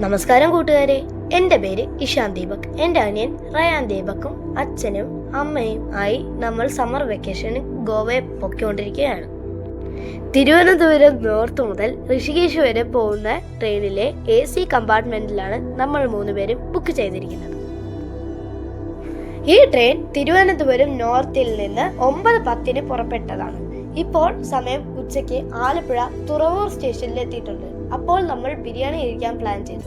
നമസ്കാരം കൂട്ടുകാരെ, എൻ്റെ പേര് ഇഷാൻ ദീപക്. എൻ്റെ അനിയൻ റയാൻ ദീപക്കും അച്ഛനും അമ്മയും ആയി നമ്മൾ സമ്മർ വെക്കേഷന് ഗോവയെ പൊയ്ക്കൊണ്ടിരിക്കുകയാണ്. തിരുവനന്തപുരം നോർത്ത് മുതൽ ഋഷികേശ് വരെ പോകുന്ന ട്രെയിനിലെ AC കമ്പാർട്ട്മെന്റിലാണ് നമ്മൾ 3 പേരും ബുക്ക് ചെയ്തിരിക്കുന്നത്. ഈ ട്രെയിൻ തിരുവനന്തപുരം നോർത്തിൽ നിന്ന് 9:10 പുറപ്പെട്ടതാണ്. ഇപ്പോൾ സമയം ഉച്ചയ്ക്ക് ആലപ്പുഴ തുറവൂർ സ്റ്റേഷനിൽ എത്തിയിട്ടുണ്ട്. അപ്പോൾ നമ്മൾ ബിരിയാണി കഴിക്കാൻ പ്ലാൻ ചെയ്തു.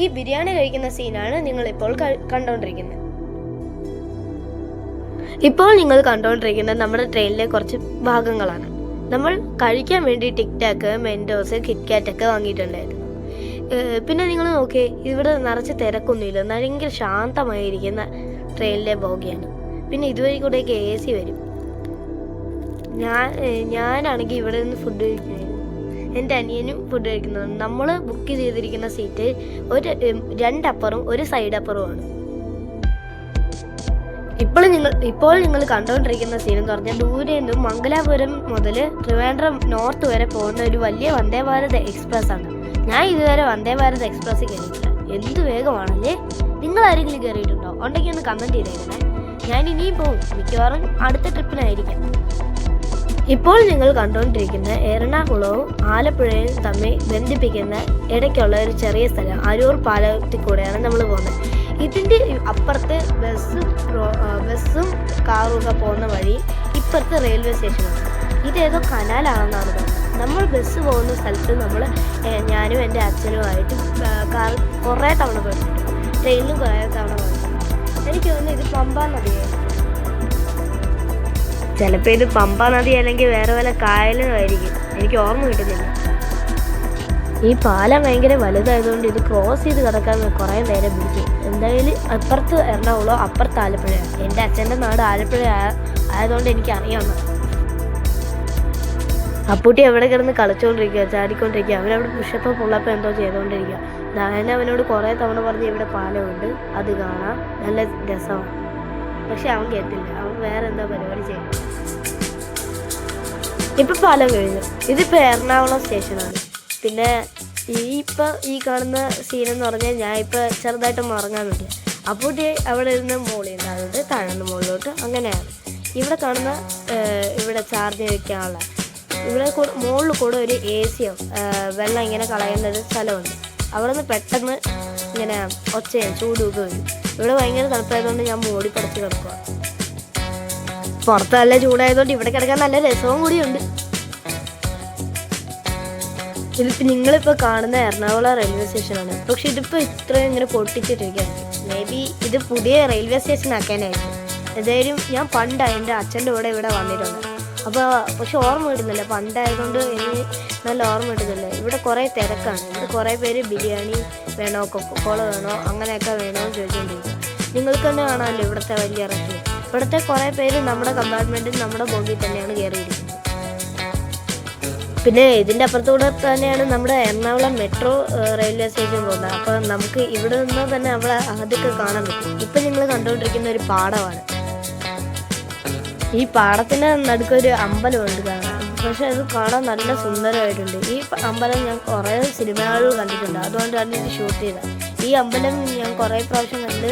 ഈ ബിരിയാണി കഴിക്കുന്ന സീനാണ് നിങ്ങൾ ഇപ്പോൾ കണ്ടുകൊണ്ടിരിക്കുന്നത്. ഇപ്പോൾ നിങ്ങൾ കണ്ടുകൊണ്ടിരിക്കുന്നത് നമ്മുടെ ട്രെയിനിലെ കുറച്ച് ഭാഗങ്ങളാണ്. നമ്മൾ കഴിക്കാൻ വേണ്ടി ടിക്ടാക്ക്, മെൻഡോസ്, കിറ്റ്കാറ്റ് ഒക്കെ വാങ്ങിയിട്ടുണ്ടായിരുന്നു. പിന്നെ നിങ്ങൾ നോക്കിയേ, ഇവിടെ നിറച്ച് തിരക്കൊന്നുമില്ല, ഭയങ്കര ശാന്തമായിരിക്കുന്ന ട്രെയിനിലെ ബോഗിയാണ്. പിന്നെ ഇതുവഴി കൂടെയൊക്കെ AC വരും. ഞാനാണെങ്കിൽ ഇവിടെ നിന്ന് ഫുഡ് കഴിക്കുന്നത്, എൻ്റെ അനിയനും ഫുഡ് കഴിക്കുന്നതാണ്. നമ്മൾ ബുക്ക് ചെയ്തിരിക്കുന്ന സീറ്റ് ഒരു 2 അപ്പറും 1 സൈഡ് അപ്പറുമാണ്. ഇപ്പോൾ നിങ്ങൾ കണ്ടുകൊണ്ടിരിക്കുന്ന സീൻ എന്ന് പറഞ്ഞാൽ ദൂരെ നിന്നും മംഗലാപുരം മുതൽ ട്രിവാൻഡ്രം നോർത്ത് വരെ പോകുന്ന ഒരു വലിയ വന്ദേ ഭാരത് എക്സ്പ്രസ് ആണ്. ഞാൻ ഇതുവരെ വന്ദേ ഭാരത് എക്സ്പ്രസ്സിൽ കയറിയിട്ടില്ല. എന്ത് വേഗമാണല്ലേ! നിങ്ങൾ ആരെങ്കിലും കയറിയിട്ടുണ്ടോ? ഉണ്ടെങ്കിൽ ഒന്ന് കമൻറ്റ് ചെയ്തേക്കണേ. ഞാൻ ഇനിയും പോകും, മിക്കവാറും അടുത്ത ട്രിപ്പിനായിരിക്കാം. ഇപ്പോൾ നിങ്ങൾ കണ്ടുകൊണ്ടിരിക്കുന്ന എറണാകുളവും ആലപ്പുഴയും തമ്മിൽ ബന്ധിപ്പിക്കുന്ന ഇടയ്ക്കുള്ള ഒരു ചെറിയ സ്ഥലം അരൂർ പാലത്തിൽ കൂടെയാണ് നമ്മൾ പോകുന്നത്. ഇതിൻ്റെ അപ്പുറത്ത് ബസ്സും കാറും ഒക്കെ പോകുന്ന വഴി ഇപ്പുറത്ത് റെയിൽവേ സ്റ്റേഷനാണ്. ഇതേതോ കനാലാണെന്നാണ് തോന്നുന്നത്. നമ്മൾ ബസ് പോകുന്ന സ്ഥലത്ത് ഞാനും എൻ്റെ അച്ഛനുമായിട്ട് കാർ കുറേ തവണ പോയിട്ടുണ്ട്. ട്രെയിനിലും കുറേ തവണ പോയിട്ടുണ്ട്. എനിക്ക് തോന്നുന്നു ഇത് പമ്പാ നദിയായിരുന്നു. ചിലപ്പോൾ ഇത് പമ്പാ നദി അല്ലെങ്കിൽ വേറെ വല്ല കായലും ആയിരിക്കും, എനിക്ക് ഓർമ്മ കിട്ടുന്നില്ല. ഈ പാലം ഭയങ്കര വലുതായതുകൊണ്ട് ഇത് ക്രോസ് ചെയ്ത് കിടക്കാൻ കുറേ നേരം പിടിക്കും. എന്തായാലും അപ്പുറത്ത് എറണാകുളം, അപ്പുറത്ത് ആലപ്പുഴയാണ്. എൻ്റെ അച്ഛൻ്റെ നാട് ആലപ്പുഴ ആയതുകൊണ്ട് എനിക്ക് അറിയാവുന്ന. അപ്പൂട്ടി എവിടെ കിടന്ന് കളിച്ചുകൊണ്ടിരിക്കുക, ചാടിക്കൊണ്ടിരിക്കുക. അവനവിടെ പുഷപ്പ് പുള്ളപ്പ് എന്തോ ചെയ്തുകൊണ്ടിരിക്കുക. ഞാൻ അവനോട് കുറേ തവണ പറഞ്ഞ് ഇവിടെ പാലമുണ്ട്, അത് കാണാം, നല്ല രസമാണ്. പക്ഷെ അവൻ കേട്ടില്ല, അവൻ വേറെ എന്താ പരിപാടി ചെയ്യും. ഇപ്പം പാലം കഴിഞ്ഞു. ഇതിപ്പോൾ എറണാകുളം സ്റ്റേഷനാണ്. പിന്നെ ഈ കാണുന്ന സീനെന്ന് പറഞ്ഞാൽ ഞാൻ ഇപ്പോൾ ചെറുതായിട്ട് മറങ്ങാൻ വേണ്ടി അപ്പോൾ അവിടെ ഇരുന്ന് മോളിയുണ്ട്, അതുകൊണ്ട് താഴ്ന്ന മുകളിലോട്ട് അങ്ങനെയാണ്. ഇവിടെ കാണുന്ന ഇവിടെ ചാർജ് വയ്ക്കാനുള്ള ഇവിടെ മുകളിൽ കൂടെ ഒരു AC-യോ വെള്ളം ഇങ്ങനെ കളയുന്ന ഒരു സ്ഥലമുണ്ട്. അവിടെ നിന്ന് പെട്ടെന്ന് ഇങ്ങനെ ഒച്ചയും ചൂടുമൊക്കെ വരും. ഇവിടെ ഭയങ്കര തണുപ്പായതുകൊണ്ട് ഞാൻ മൂടി പടച്ച് കിടക്കുക. പുറത്ത് നല്ല ചൂടായതുകൊണ്ട് ഇവിടെ കിടക്കാൻ നല്ല രസവും കൂടിയുണ്ട്. ഇതിപ്പോൾ നിങ്ങളിപ്പോൾ കാണുന്ന എറണാകുളം റെയിൽവേ സ്റ്റേഷനാണ്. പക്ഷെ ഇതിപ്പോൾ ഇത്രയും ഇങ്ങനെ പൊട്ടിച്ചിട്ടിരിക്കുകയാണ്. മേ ബി ഇത് പുതിയ റെയിൽവേ സ്റ്റേഷൻ ആക്കാനായിരിക്കും. ഏതായാലും ഞാൻ പണ്ട് എൻ്റെ അച്ഛൻ്റെ കൂടെ ഇവിടെ വന്നിട്ടുണ്ട്. പക്ഷെ ഓർമ്മ കിട്ടുന്നില്ല, പണ്ടായതുകൊണ്ട് എനിക്ക് നല്ല ഓർമ്മ കിട്ടുന്നില്ല. ഇവിടെ കുറേ തിരക്കാണ്. ഇവിടെ കുറേ പേര് ബിരിയാണി വേണോ, കൊക്കക്കോള വേണോ, അങ്ങനെയൊക്കെ വേണമെന്ന് ചോദിച്ചുകൊണ്ടിരിക്കും. നിങ്ങൾക്ക് തന്നെ കാണാമല്ലോ ഇവിടുത്തെ വലിയ റഷ്. ഇവിടുത്തെ കുറേ പേര് നമ്മുടെ കമ്പാർട്ട്മെൻറ്റിൽ നമ്മുടെ ബോഗിൽ തന്നെയാണ് കയറിയിരിക്കുന്നത്. പിന്നെ ഇതിൻ്റെ അപ്പുറത്തൂടെ തന്നെയാണ് നമ്മുടെ എറണാകുളം മെട്രോ റെയിൽവേ സ്റ്റേഷൻ പോകുന്നത്. അപ്പോൾ നമുക്ക് ഇവിടെ നിന്ന് തന്നെ അവിടെ അതൊക്കെ കാണാൻ പറ്റും. ഇപ്പം നിങ്ങൾ കണ്ടുകൊണ്ടിരിക്കുന്ന ഒരു പാടമാണ്. ഈ പാടത്തിന് നടുക്കൊരു അമ്പലമുണ്ട് കാണാൻ. പക്ഷെ അത് കാണാൻ നല്ല സുന്ദരമായിട്ടുണ്ട്. ഈ അമ്പലം ഞാൻ കുറേ സിനിമകളിൽ കണ്ടിട്ടുണ്ട്, അതുകൊണ്ടാണ് ഇത് ഷൂട്ട് ചെയ്തത്. ഈ അമ്പലം ഞാൻ കുറേ പ്രാവശ്യം കണ്ട്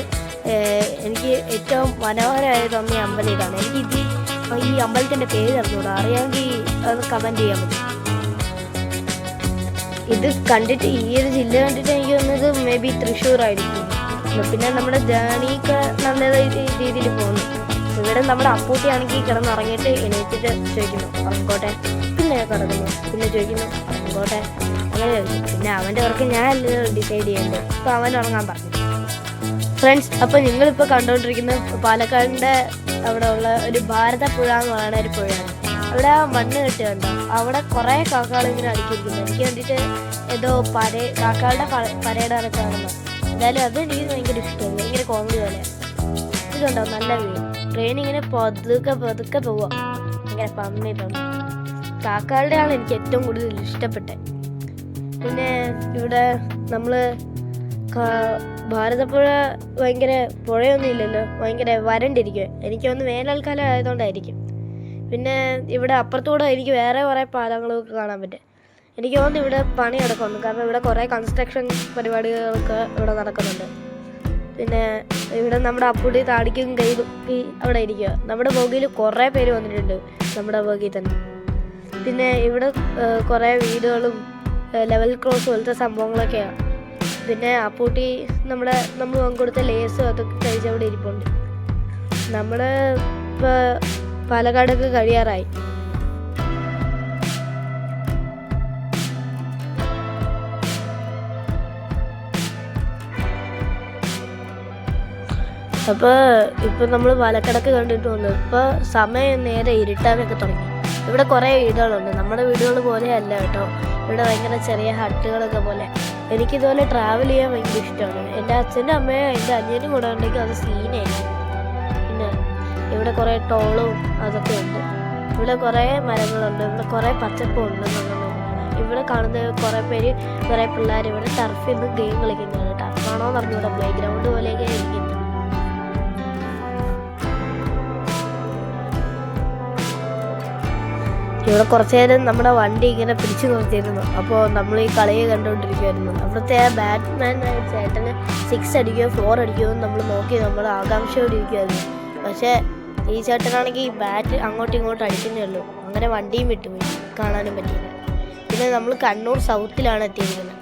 എനിക്ക് ഏറ്റവും മനോഹരമായ തോന്നിയ അമ്പലം ഇതാണ്. എനിക്ക് ഈ അമ്പലത്തിൻ്റെ പേര് അറിഞ്ഞൂടാ, അറിയാമെങ്കിൽ അത് കമൻറ്റ് ചെയ്യാൻ പറ്റും. ഇത് കണ്ടിട്ട് ഈ ഒരു ജില്ല കണ്ടിട്ട് എനിക്ക് തോന്നുന്നത് മേ ബി തൃശ്ശൂർ ആയിരിക്കും. പിന്നെ നമ്മുടെ ജേണിയൊക്കെ നല്ല രീതിയിൽ പോകുന്നു. ഇവിടെ നമ്മുടെ അപ്പൂട്ടിയാണെങ്കിൽ കിടന്നുറങ്ങിയിട്ട് എണീറ്റിട്ട് ചോദിക്കുന്നു ഉറങ്ങോട്ടെ, പിന്നെ കിടക്കുന്നു, പിന്നെ ചോദിക്കുന്നു ഉറങ്ങോട്ടെ, അങ്ങനെ ചോദിക്കും. പിന്നെ അവൻ്റെ വർക്ക് ഞാനല്ലേ ഡിസൈഡ് ചെയ്യേണ്ടത്. അപ്പോൾ അവൻ ഉറങ്ങാൻ പറഞ്ഞു. ഫ്രണ്ട്സ്, അപ്പോൾ നിങ്ങളിപ്പോൾ കണ്ടുകൊണ്ടിരിക്കുന്ന പാലക്കാടിൻ്റെ അവിടെ ഉള്ള ഒരു ഭാരതപ്പുഴ എന്ന് പറയുന്ന ഒരു പുഴയാണ്. അവിടെ മണ്ണ് കെട്ടി കണ്ടോ, അവിടെ കുറേ കാക്കകൾ ഇങ്ങനെ അടുക്കിയിരിക്കുന്നു. എനിക്ക് വേണ്ടിയിട്ട് ഏതോ കാക്കകളുടെ പരയുടെ കാണുന്നത്. എന്തായാലും അത് എനിക്ക് ഭയങ്കര ഇഷ്ടമാണ്, ഭയങ്കര കോമഡി പോലെയാണ്. ഇതുണ്ടോ നല്ല വ്യൂ. ട്രെയിൻ ഇങ്ങനെ പതുക്കെ പോവുക, ഇങ്ങനെ പമ്മിട്ടുണ്ട്. കാക്കകളുടെയാണ് എനിക്ക് ഏറ്റവും കൂടുതൽ ഇഷ്ടപ്പെട്ടത്. പിന്നെ ഇവിടെ നമ്മൾ ഭാരതപ്പുഴ ഭയങ്കര പുഴയൊന്നും ഇല്ലല്ലോ, ഭയങ്കര വരണ്ടിരിക്കുക. എനിക്കൊന്ന് വേനൽക്കാലം ആയതുകൊണ്ടായിരിക്കും. പിന്നെ ഇവിടെ അപ്പുറത്തൂടെ എനിക്ക് വേറെ കുറേ പാലങ്ങളൊക്കെ കാണാൻ പറ്റും. എനിക്ക് തോന്നുന്നു ഇവിടെ പണി നടക്കുന്നുണ്ട്, കാരണം ഇവിടെ കുറേ കൺസ്ട്രക്ഷൻ പരിപാടികളൊക്കെ ഇവിടെ നടക്കുന്നുണ്ട്. പിന്നെ ഇവിടെ നമ്മുടെ അപ്പൂട്ടി താടിക്കും കയ്യിലും അവിടെ ഇരിക്കുക. നമ്മുടെ ബോഗിയിൽ കുറേ പേര് വന്നിട്ടുണ്ട്, നമ്മുടെ ബോഗിൽ തന്നെ. പിന്നെ ഇവിടെ കുറേ വീടുകളും ലെവൽ ക്രോസ് പോലത്തെ സംഭവങ്ങളൊക്കെയാണ്. പിന്നെ അപ്പൂട്ടി നമ്മൾ കൊടുത്ത ലേസും അതൊക്കെ കഴിച്ചവിടെ ഇരിപ്പുണ്ട്. നമ്മൾ ഇപ്പോൾ പാലക്കാടൊക്കെ കഴിയാറായി. അപ്പോൾ ഇപ്പം നമ്മൾ പാലക്കാടൊക്കെ കണ്ടിട്ട് വന്നു. ഇപ്പോൾ സമയം നേരെ ഇരുട്ടാനൊക്കെ തുടങ്ങി. ഇവിടെ കുറേ വീടുകളുണ്ട്, നമ്മുടെ വീടുകൾ പോലെയല്ല കേട്ടോ. ഇവിടെ ഭയങ്കര ചെറിയ ഹട്ടുകളൊക്കെ പോലെ. എനിക്കിതുപോലെ ട്രാവൽ ചെയ്യാൻ ഭയങ്കര ഇഷ്ടമാണ്. എൻ്റെ അച്ഛൻ്റെ അമ്മയും എൻ്റെ അനിയനും കൂടെ ഉണ്ടെങ്കിൽ അത് സീനായിരിക്കും. പിന്നെ ഇവിടെ കുറേ ടോളും അതൊക്കെ ഉണ്ട്. ഇവിടെ കുറേ മരങ്ങളുണ്ട്, ഇവിടെ കുറേ പച്ചപ്പുണ്ട്. ഇവിടെ കാണുന്ന കുറേ പേര്, കുറേ പിള്ളേർ ഇവിടെ ടർഫിൽ നിന്ന് ഗെയിം കളിക്കുന്നതാണ്. ടർഫാണോ എന്ന് പറഞ്ഞൂടെ, പ്ലേ ഗ്രൗണ്ട് പോലെയൊക്കെ ഇരിക്കുന്നത്. ഇവിടെ കുറച്ച് നേരം നമ്മുടെ വണ്ടി ഇങ്ങനെ പിടിച്ചു നിർത്തിയിരുന്നു. അപ്പോൾ നമ്മൾ ഈ കളിയെ കണ്ടുകൊണ്ടിരിക്കുമായിരുന്നു. അവിടുത്തെ ആ ബാറ്റ്മാൻ ചേട്ടന് 6 അടിക്കുകയോ 4 അടിക്കുകയോ നമ്മൾ നോക്കി നമ്മൾ ആകാംക്ഷയോടെ ഇരിക്കുമായിരുന്നു. പക്ഷേ ഈ ചേട്ടനാണെങ്കിൽ ഈ ബാറ്റ് അങ്ങോട്ടും ഇങ്ങോട്ടും അടിക്കുന്നേ ഉള്ളൂ. അങ്ങനെ വണ്ടിയും വിട്ടുപോയി, കാണാനും പറ്റിയില്ല. പിന്നെ നമ്മൾ കണ്ണൂർ സൗത്തിലാണ് എത്തിയിരിക്കുന്നത്.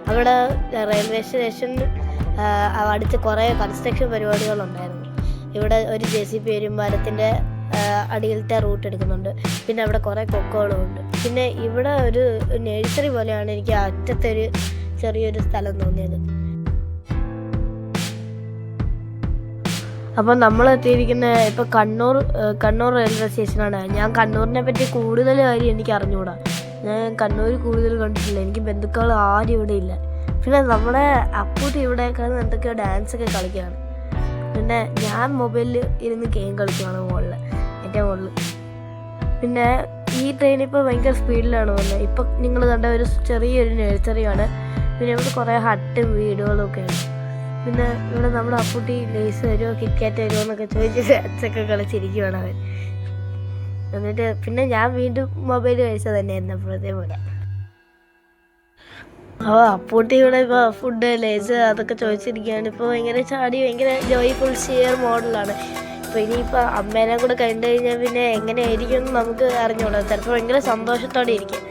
അവിടെ റെയിൽവേ സ്റ്റേഷനിൽ അടുത്ത് കുറേ കൺസ്ട്രക്ഷൻ പരിപാടികളുണ്ടായിരുന്നു. ഇവിടെ ഒരു JCB പെരുമ്പാലത്തിൻ്റെ അടിയിലത്തെ റൂട്ട് എടുക്കുന്നുണ്ട്. പിന്നെ അവിടെ കുറേ കൊക്കോകളും ഉണ്ട്. പിന്നെ ഇവിടെ ഒരു നഴ്സറി പോലെയാണ് എനിക്ക് അറ്റത്തൊരു ചെറിയൊരു സ്ഥലം തോന്നിയത്. അപ്പോൾ നമ്മൾ എത്തിയിരിക്കുന്ന ഇപ്പോൾ കണ്ണൂർ റെയിൽവേ സ്റ്റേഷനാണ്. ഞാൻ കണ്ണൂരിനെ പറ്റി കൂടുതൽ കാര്യം എനിക്ക് അറിഞ്ഞുകൂടാ. ഞാൻ കണ്ണൂർ കൂടുതൽ കണ്ടിട്ടില്ല. എനിക്ക് ബന്ധുക്കൾ ആരും ഇവിടെ ഇല്ല. പിന്നെ നമ്മുടെ അപ്പൂട്ടി ഇവിടെയൊക്കെ എന്തൊക്കെയോ ഡാൻസൊക്കെ കളിക്കുകയാണ്. പിന്നെ ഞാൻ മൊബൈലിൽ ഇരുന്ന് ഗെയിം കളിക്കുകയാണ് എൻ്റെ മുകളിൽ. പിന്നെ ഈ ട്രെയിൻ ഇപ്പോൾ ഭയങ്കര സ്പീഡിലാണ് പോകുന്നത്. ഇപ്പം നിങ്ങൾ കണ്ട ഒരു ചെറിയൊരു നഴ്സറിയാണ്. പിന്നെ ഇവിടെ കുറേ ഹട്ടും വീടുകളും ഒക്കെയാണ്. പിന്നെ ഇവിടെ നമ്മുടെ അപ്പൂട്ടി ലേസ് വരുമോ കിറ്റ്കാറ്റ് വരുമോ എന്നൊക്കെ ചോദിച്ച് ഡാൻസൊക്കെ കളിച്ചിരിക്കുകയാണ് അവൻ. എന്നിട്ട് പിന്നെ ഞാൻ വീണ്ടും മൊബൈൽ കഴിച്ചത് തന്നെയായിരുന്നു അപ്പോഴത്തെ പോലെ. അപ്പോൾ അപ്പൂട്ടി ഇവിടെ ഇപ്പോൾ ഫുഡ് ലേസ് അതൊക്കെ ചോദിച്ചിരിക്കുകയാണ്. ഇപ്പോൾ ഭയങ്കര ചാടി ഭയങ്കര ജോയ്ഫുൾ ഷിയർ മോഡലാണ്. അപ്പോൾ ഇനിയിപ്പോൾ അമ്മേനെ കൂടെ കണ്ടു കഴിഞ്ഞാൽ പിന്നെ എങ്ങനെയായിരിക്കും എന്ന് നമുക്ക് അറിഞ്ഞുകൂടാ. ചിലപ്പോൾ ഭയങ്കര സന്തോഷത്തോടെ ഇരിക്കും.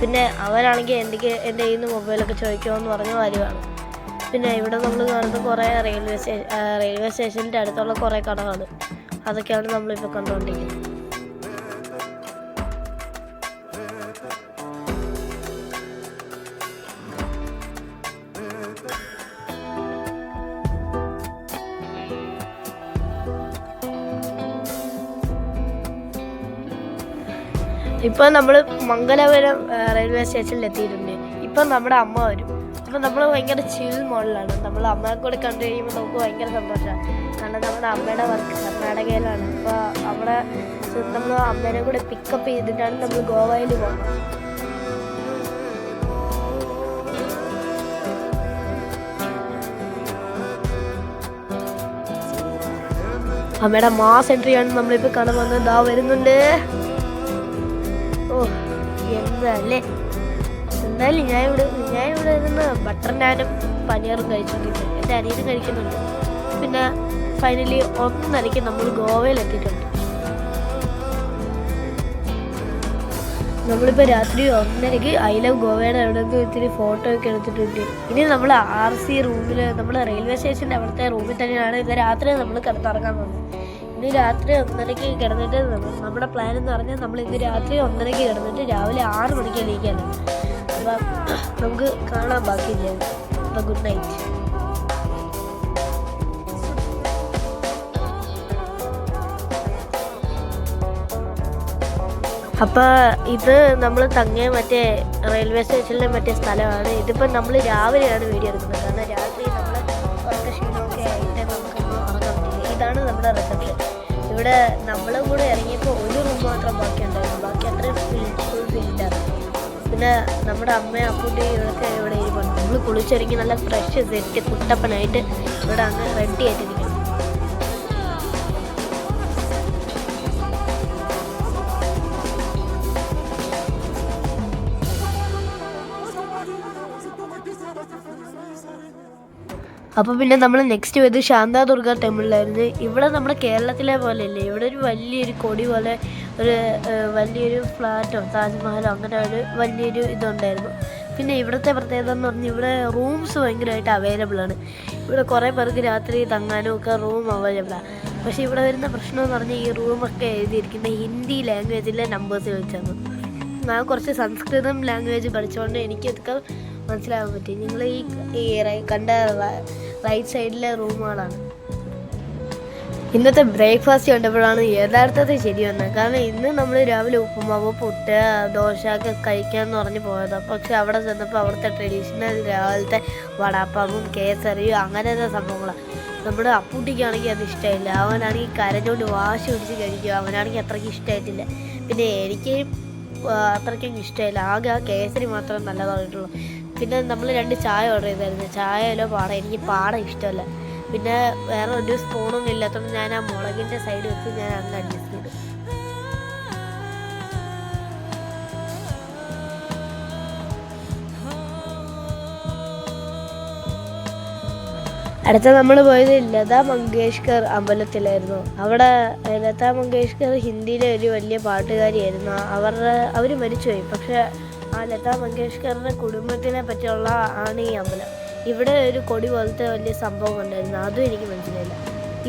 പിന്നെ അവരാണെങ്കിൽ എൻ്റെ കയ്യിൽ നിന്ന് മൊബൈലൊക്കെ ചോദിക്കുമെന്ന് പറഞ്ഞ കാര്യമാണ്. പിന്നെ ഇവിടെ നമ്മൾ കാണുന്ന കുറേ റെയിൽവേ സ്റ്റേഷൻ്റെ അടുത്തുള്ള കുറേ കടകൾ, അതൊക്കെയാണ് നമ്മളിപ്പോൾ കണ്ടുകൊണ്ടിരിക്കുന്നത്. ഇപ്പോൾ നമ്മൾ മംഗലാപുരം റെയിൽവേ സ്റ്റേഷനിൽ എത്തിയിട്ടുണ്ട്. ഇപ്പം നമ്മുടെ അമ്മ വരും. അപ്പോൾ നമ്മൾ ഭയങ്കര ചിൽ മോഡലാണ്. നമ്മൾ അമ്മയെ കൂടെ കണ്ടു കഴിയുമ്പോൾ നമുക്ക് ഭയങ്കര സന്തോഷമാണ്. കാരണം നമ്മുടെ അമ്മയുടെ വർക്ക് കർണാടകയിലാണ്. അപ്പോൾ അവിടെ നമ്മൾ അമ്മേനെ കൂടെ പിക്കപ്പ് ചെയ്തിട്ടാണ് നമ്മൾ ഗോവയിൽ പോകുന്നത്. അമ്മയുടെ മാസ് എൻട്രിയാണ് നമ്മളിപ്പോൾ കാണാൻ വന്നത്. ദാ വരുന്നുണ്ട്. ഓ എന്തല്ലേ! എന്തായാലും ഞാൻ ഇവിടെ നിന്ന് ബട്ടർ നാനും പനീറും കഴിച്ചുകൊണ്ടിരിക്കുന്നു. എൻ്റെ അനിയനും കഴിക്കുന്നുണ്ട്. പിന്നെ ഫൈനലി 1:30 നമ്മൾ ഗോവയിലെത്തിയിട്ടുണ്ട്. നമ്മളിപ്പോൾ രാത്രി 1:30 ഐ ലവ് ഗോവയുടെ അവിടെ നിന്ന് ഇത്തിരി ഫോട്ടോ ഒക്കെ എടുത്തിട്ടുണ്ട്. ഇനി നമ്മൾ RC റൂമിൽ, നമ്മൾ റെയിൽവേ സ്റ്റേഷൻ്റെ അവിടുത്തെ റൂമിൽ തന്നെയാണ് ഇന്ന് രാത്രി നമ്മൾ കിടന്നിറങ്ങാൻ പോകുന്നത്. ഇന്ന് രാത്രി 1:30 കിടന്നിട്ട് നമ്മുടെ പ്ലാൻ എന്ന് പറഞ്ഞാൽ നമ്മൾ ഇന്ന് രാത്രി 1:30 കിടന്നിട്ട് രാവിലെ 6 മണിക്ക് എണീക്കാനാണ്. അപ്പം നമുക്ക് കാണാൻ ബാക്കിയില്ല. അപ്പം ഗുഡ് നൈറ്റ്. അപ്പോൾ ഇത് നമ്മൾ തങ്ങിയ മറ്റേ റെയിൽവേ സ്റ്റേഷനിലെ മറ്റേ സ്ഥലമാണ്. ഇതിപ്പോൾ നമ്മൾ രാവിലെയാണ് വീഡിയോ എടുക്കുന്നത്. കാരണം രാത്രി നമ്മൾ ഉറക്ക ക്ഷീണമൊക്കെ ആയിട്ട് നമുക്കൊന്നും ഉറങ്ങാൻ പറ്റില്ല. ഇതാണ് നമ്മുടെ റിസപ്ഷൻ. ഇവിടെ നമ്മളും കൂടെ ഇറങ്ങിയപ്പോൾ ഒരു റൂം മാത്രം ബാക്കിയുണ്ടായിരുന്നു. ബാക്കി അത്രയും ഫുൾ ഫിൽഡാണ്. പിന്നെ നമ്മുടെ അമ്മയും അപ്പൂട്ടി ഇവരൊക്കെ ഇവിടെ ഇരിപ്പുണ്ട്. നമ്മൾ കുളിച്ചിറങ്ങി നല്ല ഫ്രഷ് സെറ്റ് കുട്ടപ്പനായിട്ട് ഇവിടെ അങ്ങ് റെഡി ആയിട്ടിരിക്കണം. അപ്പോൾ പിന്നെ നമ്മൾ നെക്സ്റ്റ് പോയത് ശാന്താദുർഗ ടെമ്പിളിലായിരുന്നു. ഇവിടെ നമ്മുടെ കേരളത്തിലെ പോലെയല്ലേ, ഇവിടെ ഒരു വലിയൊരു കൊടി പോലെ ഒരു വലിയൊരു ഫ്ലാറ്റോ താജ്മഹലോ അങ്ങനെ ഒരു വലിയൊരു ഇതുണ്ടായിരുന്നു. പിന്നെ ഇവിടുത്തെ പ്രത്യേകത എന്ന് പറഞ്ഞാൽ ഇവിടെ റൂംസ് ഭയങ്കരമായിട്ട് അവൈലബിൾ ആണ്. ഇവിടെ കുറേ പേർക്ക് രാത്രി തങ്ങാനും ഒക്കെ റൂം അവൈലബിളാണ്. പക്ഷേ ഇവിടെ വരുന്ന പ്രശ്നം എന്ന് പറഞ്ഞാൽ ഈ റൂമൊക്കെ എഴുതിയിരിക്കുന്ന ഹിന്ദി ലാംഗ്വേജിലെ നമ്പേഴ്സ് വെച്ചാണ്. ഞാൻ കുറച്ച് സംസ്കൃതം ലാംഗ്വേജ് പഠിച്ചുകൊണ്ട് എനിക്കിതൊക്കെ മനസ്സിലാകാൻ പറ്റി. നിങ്ങൾ ഈ കണ്ട റൈറ്റ് സൈഡിലെ റൂമുകളാണ്. ഇന്നത്തെ ബ്രേക്ക്ഫാസ്റ്റ് കണ്ടപ്പോഴാണ് യഥാർത്ഥത്തിൽ ശരി വന്നത്. കാരണം ഇന്ന് നമ്മൾ രാവിലെ ഉപ്പുമാവ്, പുട്ട്, ദോശ ഒക്കെ കഴിക്കാമെന്ന് പറഞ്ഞ് പോയത്. പക്ഷെ അവിടെ ചെന്നപ്പോൾ അവിടുത്തെ ട്രഡീഷണൽ രാവിലത്തെ വടാപ്പാവും കേസറിയും അങ്ങനത്തെ സംഭവങ്ങളാണ്. നമ്മുടെ അപ്പൂട്ടിക്കാണെങ്കിൽ അത് ഇഷ്ടമായില്ല. അവനാണെങ്കിൽ കരഞ്ഞോണ്ട് വാശി പിടിച്ച് കഴിക്കുക. അവനാണെങ്കിൽ അത്രയ്ക്ക് ഇഷ്ടമായിട്ടില്ല. പിന്നെ എനിക്ക് അത്രയ്ക്കും ഇഷ്ടമായില്ല. ആകെ ആ കേസരി മാത്രമേ നല്ലതായിട്ടുള്ളൂ. പിന്നെ നമ്മൾ 2 ചായ ഓർഡർ ചെയ്തായിരുന്നു. ചായയിലോ പാട, എനിക്ക് പാട ഇഷ്ടമല്ല. പിന്നെ വേറെ ഒരു സ്പൂണൊന്നും ഇല്ലാത്തതുകൊണ്ട് ഞാൻ ആ മുളകിൻ്റെ സൈഡ് വെച്ച് ഞാൻ അങ്ങ് അഡ്ജസ്റ്റ് ചെയ്തു. അടുത്ത നമ്മൾ പോയത് ലതാ മങ്കേഷ്കർ അമ്പലത്തിലായിരുന്നു. അവിടെ ലതാ മങ്കേഷ്കർ ഹിന്ദിയിലെ ഒരു വലിയ പാട്ടുകാരിയായിരുന്നു. അവർ മരിച്ചുപോയി. പക്ഷെ ആ ലതാ മങ്കേഷ്കറുടെ കുടുംബത്തിനെ പറ്റിയുള്ള ആണ് ഈ അമ്പലം. ഇവിടെ ഒരു കൊടി പോലത്തെ വലിയ സംഭവം ഉണ്ടായിരുന്നു. അതും എനിക്ക് മനസ്സിലായില്ല.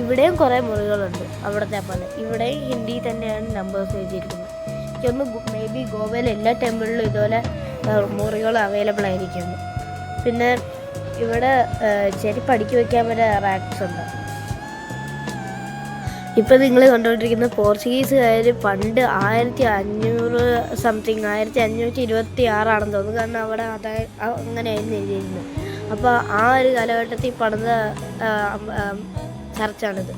ഇവിടെയും കുറേ മുറികളുണ്ട് അവിടുത്തെ പോലെ. ഇവിടെയും ഹിന്ദി തന്നെയാണ് നമ്പേഴ്സ് എഴുതിയിരിക്കുന്നത്. എനിക്കൊന്ന് മേ ബി ഗോവയിലെ എല്ലാ ടെമ്പിളിലും ഇതുപോലെ മുറികൾ അവൈലബിൾ ആയിരിക്കുന്നു. പിന്നെ ഇവിടെ ചെരുപ്പ് അടുക്കി വയ്ക്കാൻ വരെ റാക്സ് ഉണ്ട്. ഇപ്പം നിങ്ങൾ കണ്ടുകൊണ്ടിരിക്കുന്ന പോർച്ചുഗീസുകാർ പണ്ട് 1500 സംതിങ് 1526 തോന്നുന്നു. കാരണം അവിടെ അങ്ങനെയായിരുന്നു എഴുതിയിരുന്നത്. അപ്പോൾ ആ ഒരു കാലഘട്ടത്തിൽ പണിത ചർച്ചാണിത്.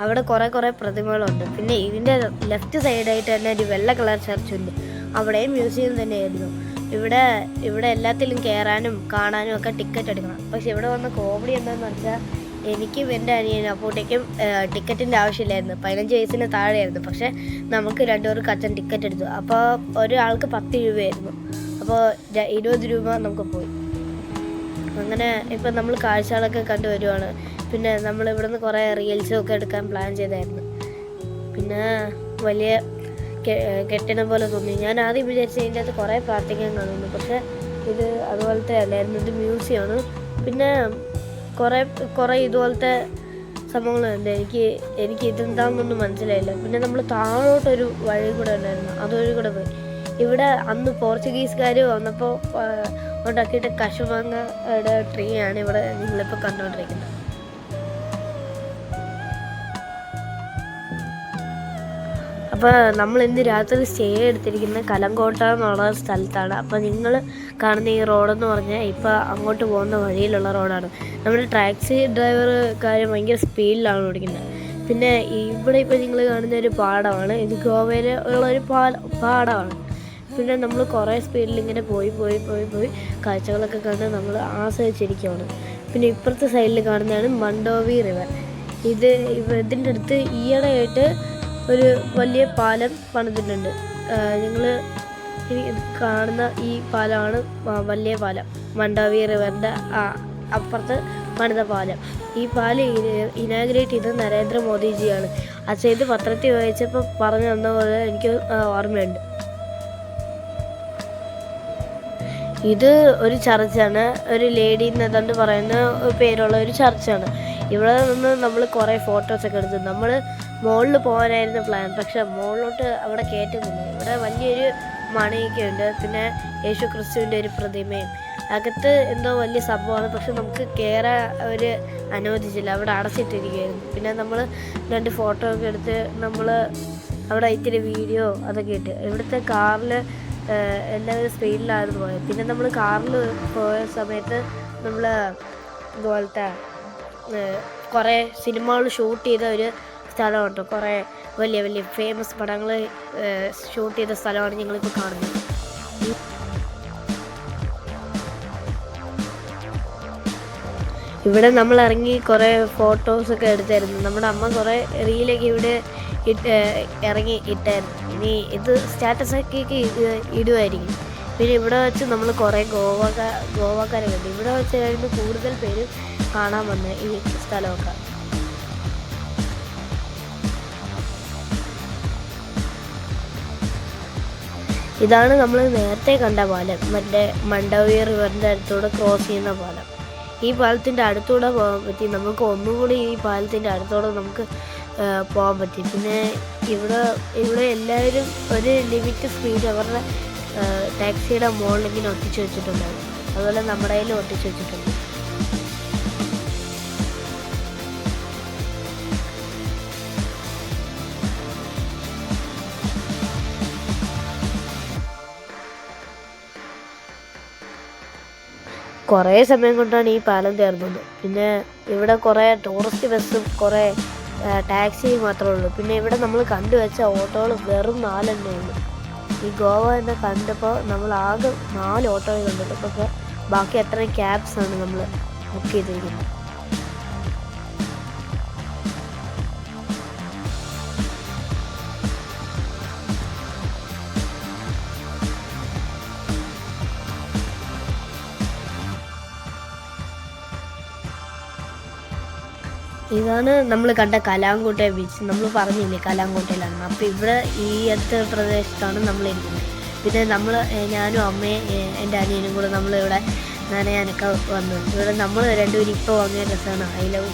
അവിടെ കുറേ പ്രതിമകളുണ്ട്. പിന്നെ ഇതിൻ്റെ ലെഫ്റ്റ് സൈഡായിട്ട് തന്നെ ഒരു വെള്ള കളർ ചർച്ചുണ്ട്. അവിടെയും മ്യൂസിയം തന്നെയായിരുന്നു. ഇവിടെ എല്ലാത്തിലും കയറാനും കാണാനും ഒക്കെ ടിക്കറ്റ് എടുക്കണം. പക്ഷെ ഇവിടെ വന്ന കോമഡി എന്താണെന്ന് വെച്ചാൽ എനിക്കും എൻ്റെ അനിയനും അപ്പോഴത്തേക്കും ടിക്കറ്റിൻ്റെ ആവശ്യമില്ലായിരുന്നു. 15 വയസ്സിന് താഴെയായിരുന്നു. പക്ഷേ നമുക്ക് 2 പേർക്ക് അച്ഛൻ ടിക്കറ്റ് എടുത്തു. അപ്പോൾ ഒരാൾക്ക് 10 രൂപയായിരുന്നു. അപ്പോൾ 20 രൂപ നമുക്ക് പോയി. അങ്ങനെ ഇപ്പം നമ്മൾ കാഴ്ചകളൊക്കെ കണ്ടുവരുവാണ്. പിന്നെ നമ്മൾ ഇവിടുന്ന് കുറേ റീൽസും ഒക്കെ എടുക്കാൻ പ്ലാൻ ചെയ്തായിരുന്നു. പിന്നെ വലിയ കെട്ടിടം പോലെ തോന്നി. ഞാൻ ആദ്യം വിചാരിച്ചു ഇതിൻ്റെ അകത്ത് കുറേ പ്രാർത്ഥിക്കാൻ കാണുന്നു. പക്ഷേ ഇത് അതുപോലത്തെ അല്ലായിരുന്നു. ഇത് മ്യൂസിയമാണ്. പിന്നെ കുറേ ഇതുപോലത്തെ സംഭവങ്ങളുണ്ട്. എനിക്ക് ഇതെന്താണെന്നൊന്നും മനസ്സിലായില്ല. പിന്നെ നമ്മൾ താഴോട്ടൊരു വഴി കൂടെ ഉണ്ടായിരുന്നു. അതുവഴി കൂടെ പോയി. ഇവിടെ അന്ന് പോർച്ചുഗീസുകാർ വന്നപ്പോൾ ഉണ്ടാക്കിയിട്ട് കശുമാങ്ങയുടെ ട്രീ ആണ് ഇവിടെ നിങ്ങളിപ്പോൾ കണ്ടുകൊണ്ടിരിക്കുന്നത്. അപ്പോൾ നമ്മൾ ഇന്ന് രാത്രി സ്റ്റേ എടുത്തിരിക്കുന്നത് കലങ്കോട്ട എന്നുള്ള സ്ഥലത്താണ്. അപ്പോൾ നിങ്ങൾ കാണുന്ന ഈ റോഡെന്ന് പറഞ്ഞാൽ ഇപ്പോൾ അങ്ങോട്ട് പോകുന്ന വഴിയിലുള്ള റോഡാണ്. നമ്മുടെ ടാക്സി ഡ്രൈവർക്കാർ ഭയങ്കര സ്പീഡിലാണ് ഓടിക്കുന്നത്. പിന്നെ ഇവിടെ ഇപ്പോൾ നിങ്ങൾ കാണുന്ന ഒരു പാടമാണ്. ഇത് ഗോവയിൽ ഉള്ളൊരു പാടമാണ്. പിന്നെ നമ്മൾ കുറേ സ്പീഡിൽ ഇങ്ങനെ പോയി കാഴ്ചകളൊക്കെ കണ്ട് നമ്മൾ ആസ്വദിച്ചിരിക്കുകയാണ്. പിന്നെ ഇപ്പുറത്തെ സൈഡിൽ കാണുന്നതാണ് മണ്ടോവി റിവർ. ഇതിൻ്റെ അടുത്ത് ഈയിടെയായിട്ട് ഒരു വലിയ പാലം പണിതിട്ടുണ്ട്. നിങ്ങൾ കാണുന്ന ഈ പാലമാണ് വലിയ പാലം. മണ്ടോവി റിവറിൻ്റെ അപ്പുറത്ത് പണിത പാലം. ഈ പാലം ഇനാഗ്രേറ്റ് ചെയ്തത് നരേന്ദ്രമോദിജിയാണ്. അച്ഛൻ പത്രത്തിൽ വായിച്ചപ്പോൾ പറഞ്ഞു തന്ന പോലെ എനിക്ക് ഓർമ്മയുണ്ട്. ഇത് ഒരു ചർച്ചാണ്. ഒരു ലേഡി എന്നതുകൊണ്ട് പറയുന്ന പേരുള്ള ഒരു ചർച്ചാണ്. ഇവിടെ നിന്ന് നമ്മൾ കുറേ ഫോട്ടോസൊക്കെ എടുത്തു. നമ്മൾ മുകളിൽ പോകാനായിരുന്നു പ്ലാൻ. പക്ഷെ മുകളിലോട്ട് അവിടെ കയറ്റുന്നില്ല. ഇവിടെ വലിയൊരു മണിയൊക്കെ ഉണ്ട്. പിന്നെ യേശു ക്രിസ്തുവിൻ്റെ ഒരു പ്രതിമയും. അകത്ത് എന്തോ വലിയ സംഭവമാണ്. പക്ഷെ നമുക്ക് കയറാൻ ഒരു അനുവദിച്ചില്ല. അവിടെ അടച്ചിട്ടിരിക്കുകയായിരുന്നു. പിന്നെ നമ്മൾ 2 ഫോട്ടോ ഒക്കെ എടുത്ത് നമ്മൾ അവിടെ ഇത്തിരി വീഡിയോ അതൊക്കെ ഇട്ട്. ഇവിടുത്തെ കാറിൽ എല്ലാവരും സ്പീഡിലായിരുന്നു പോയത്. പിന്നെ നമ്മൾ കാറിൽ പോയ സമയത്ത് നമ്മൾ ഇതുപോലത്തെ കുറേ സിനിമകൾ ഷൂട്ട് ചെയ്ത ഒരു സ്ഥലമുണ്ട്. കുറേ വലിയ ഫേമസ് പടങ്ങൾ ഷൂട്ട് ചെയ്ത സ്ഥലമാണ് ഞങ്ങളിപ്പോൾ കാണുന്നത്. ഇവിടെ നമ്മൾ ഇറങ്ങി കുറേ ഫോട്ടോസൊക്കെ എടുത്തായിരുന്നു. നമ്മുടെ അമ്മ കുറേ റീലൊക്കെ ഇവിടെ ഇറങ്ങി ഇട്ടായിരുന്നു. ഇനി ഇത് സ്റ്റാറ്റസൊക്കെ ഇടുമായിരിക്കും. പിന്നെ ഇവിടെ വെച്ച് നമ്മൾ കുറേ ഗോവക്കാരെ കണ്ടു. ഇവിടെ വെച്ചായിരുന്നു കൂടുതൽ പേര് കാണാൻ വന്നത് ഈ സ്ഥലമൊക്കെ. ഇതാണ് നമ്മൾ നേരത്തെ കണ്ട പാലം, മറ്റേ മണ്ഡവി റിവറിൻ്റെ അടുത്തൂടെ ക്രോസ് ചെയ്യുന്ന പാലം. ഈ പാലത്തിൻ്റെ അടുത്തൂടെ പോകാൻ പറ്റി. നമുക്ക് ഒന്നുകൂടി ഈ പാലത്തിൻ്റെ അടുത്തൂടെ നമുക്ക് പോകാൻ പറ്റി. പിന്നെ ഇവിടെ എല്ലാവരും ഒരു ലിമിറ്റ് സ്പീഡ് അവരുടെ ടാക്സിയുടെ മുകളിൽ ഇങ്ങനെ ഒട്ടിച്ച് വെച്ചിട്ടുണ്ടായിരുന്നു. അതുപോലെ നമ്മുടെ കയ്യിലും ഒട്ടിച്ച് വെച്ചിട്ടുണ്ട്. കുറേ സമയം കൊണ്ടാണ് ഈ പാലം തീർന്നത്. പിന്നെ ഇവിടെ കുറേ ടൂറിസ്റ്റ് ബസ്സും കുറേ ടാക്സിയും മാത്രമേ ഉള്ളൂ. പിന്നെ ഇവിടെ നമ്മൾ കണ്ടുവച്ച ഓട്ടോകൾ വെറും 4 ഉള്ളൂ. ഈ ഗോവ തന്നെ കണ്ടപ്പോൾ നമ്മൾ ആകെ 4 ഓട്ടോകൾ കണ്ടിട്ട്, പക്ഷേ ബാക്കി അത്രയും ക്യാബ്സാണ് നമ്മൾ ബുക്ക് ചെയ്തിരിക്കുന്നത്. ഇതാണ് നമ്മൾ കണ്ട കലാംകോട്ടെ ബീച്ച്. നമ്മൾ പറഞ്ഞില്ലേ കലാംകോട്ടയിലാണ്. അപ്പോൾ ഇവിടെ ഈ അടുത്ത പ്രദേശത്താണ് നമ്മളിരിക്കുന്നത്. പിന്നെ ഞാനും അമ്മയും എൻ്റെ അനിയനും കൂടെ നമ്മളിവിടെ നനയാനൊക്കെ വന്നു. ഇവിടെ നമ്മൾ രണ്ടുപേരും ഇപ്പോൾ വാങ്ങിയ രസമാണ് ഐ ലവ്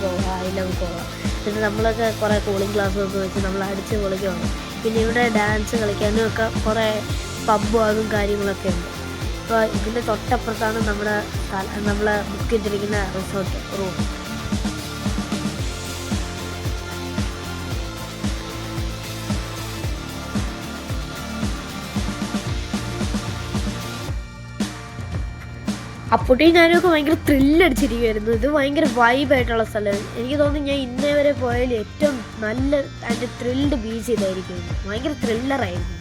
ഗോവ. പിന്നെ നമ്മളൊക്കെ കുറേ കൂളിംഗ് ഗ്ലാസ്സൊക്കെ വെച്ച് നമ്മൾ അടിച്ച് പൊളിക്കുകയാണ്. പിന്നെ ഇവിടെ ഡാൻസ് കളിക്കാനും ഒക്കെ കുറേ പബ്ബും അതും കാര്യങ്ങളൊക്കെ ഉണ്ട്. അപ്പോൾ ഇതിൻ്റെ തൊട്ടപ്പുറത്താണ് നമ്മളെ ബുക്ക് ചെയ്തിരിക്കുന്ന റിസോർട്ട് റൂം. അപ്പോഴേക്കും ഞാനൊക്കെ ഭയങ്കര ത്രില്ലടിച്ചിരിക്കുമായിരുന്നു. ഇത് ഭയങ്കര വൈബായിട്ടുള്ള സ്ഥലമാണ്. എനിക്ക് തോന്നുന്നു ഞാൻ ഇന്നേ വരെ പോയാൽ ഏറ്റവും നല്ല അതിൻ്റെ ത്രിൽഡ് ബീച്ച് ഇതായിരിക്കും. ഭയങ്കര ത്രില്ലറായിരുന്നു.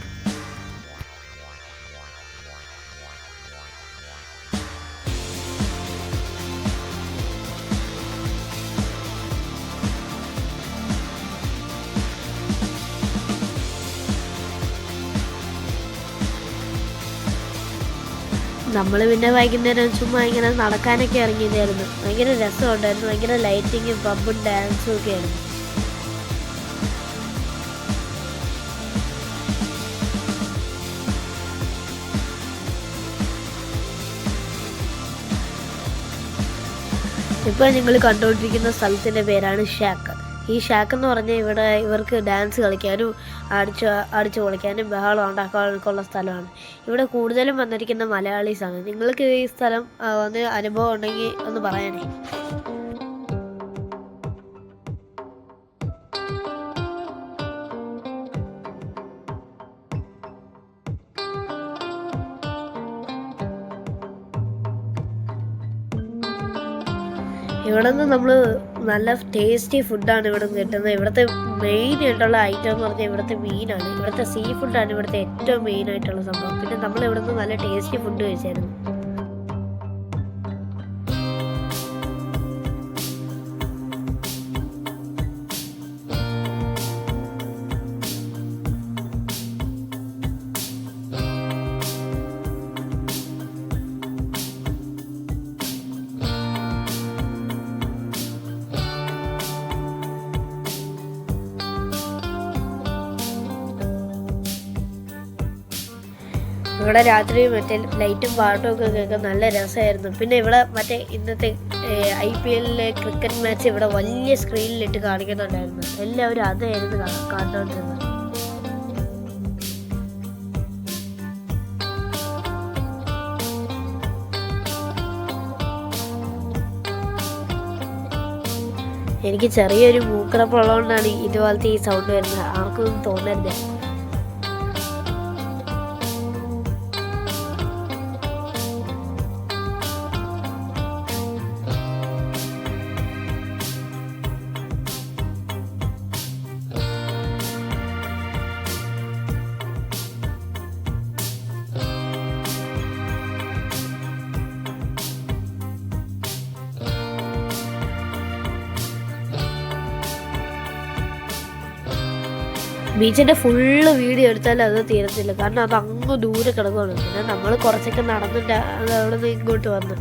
നമ്മൾ പിന്നെ വൈകുന്നേരം ചുമ്മാ ഇങ്ങനെ നടക്കാനൊക്കെ ഇറങ്ങിയതായിരുന്നു. ഭയങ്കര രസമുണ്ടായിരുന്നു. ഭയങ്കര ലൈറ്റിങ്ങും പബ്ബും ഡാൻസും ഒക്കെ ആയിരുന്നു. ഇപ്പോൾ നിങ്ങൾ കണ്ടുകൊണ്ടിരിക്കുന്ന സ്ഥലത്തിൻ്റെ പേരാണ് ഷാക്ക്. ഈ ഷാക്ക് എന്ന് പറഞ്ഞാൽ ഇവിടെ ഇവർക്ക് ഡാൻസ് കളിക്കാനും അടിച്ചു പൊളിക്കാനും ബഹളം ഉണ്ടാക്കാനൊക്കെ ഉള്ള സ്ഥലമാണ്. ഇവിടെ കൂടുതലും വന്നിരിക്കുന്ന മലയാളീസാണ്. നിങ്ങൾക്ക് ഈ സ്ഥലം വന്ന് അനുഭവം ഉണ്ടെങ്കിൽ ഒന്ന് പറയണേ. ഇവിടെ നിന്ന് നമ്മൾ നല്ല ടേസ്റ്റി ഫുഡാണ് ഇവിടെ നിന്ന് കിട്ടുന്നത്. ഇവിടുത്തെ മെയിൻ ആയിട്ടുള്ള ഐറ്റം എന്ന് പറഞ്ഞാൽ ഇവിടുത്തെ മീനാണ്. ഇവിടുത്തെ സീ ഫുഡാണ് ഇവിടുത്തെ ഏറ്റവും മെയിൻ ആയിട്ടുള്ള സംഭവം. പിന്നെ നമ്മൾ ഇവിടെ നിന്ന് നല്ല ടേസ്റ്റി ഫുഡ് കഴിച്ചായിരുന്നു. ഇവിടെ രാത്രി മറ്റേ ലൈറ്റും പാട്ടും ഒക്കെ കേൾക്കാൻ നല്ല രസമായിരുന്നു. പിന്നെ ഇവിടെ മറ്റേ ഇന്നത്തെ IPL ക്രിക്കറ്റ് മാച്ച് ഇവിടെ വലിയ സ്ക്രീനിലിട്ട് കാണിക്കുന്നുണ്ടായിരുന്നു. എല്ലാവരും അതായിരുന്നു കണ്ടുകൊണ്ടിരുന്നത്. എനിക്ക് ചെറിയൊരു മൂക്കടപ്പുള്ളതുകൊണ്ടാണ് ഇതുപോലത്തെ ഈ സൗണ്ട് വരുന്നത്. ആർക്കൊന്നും തോന്നരുത്. ബീച്ചിൻ്റെ ഫുള്ള് വീഡിയോ എടുത്താലും അത് തീരത്തില്ല. കാരണം അത് അങ്ങ് ദൂരെ കിടക്കുകയാണ്. പിന്നെ നമ്മൾ കുറച്ചൊക്കെ നടന്നിട്ട് അത് അവിടെ നിന്ന് ഇങ്ങോട്ട് വന്ന്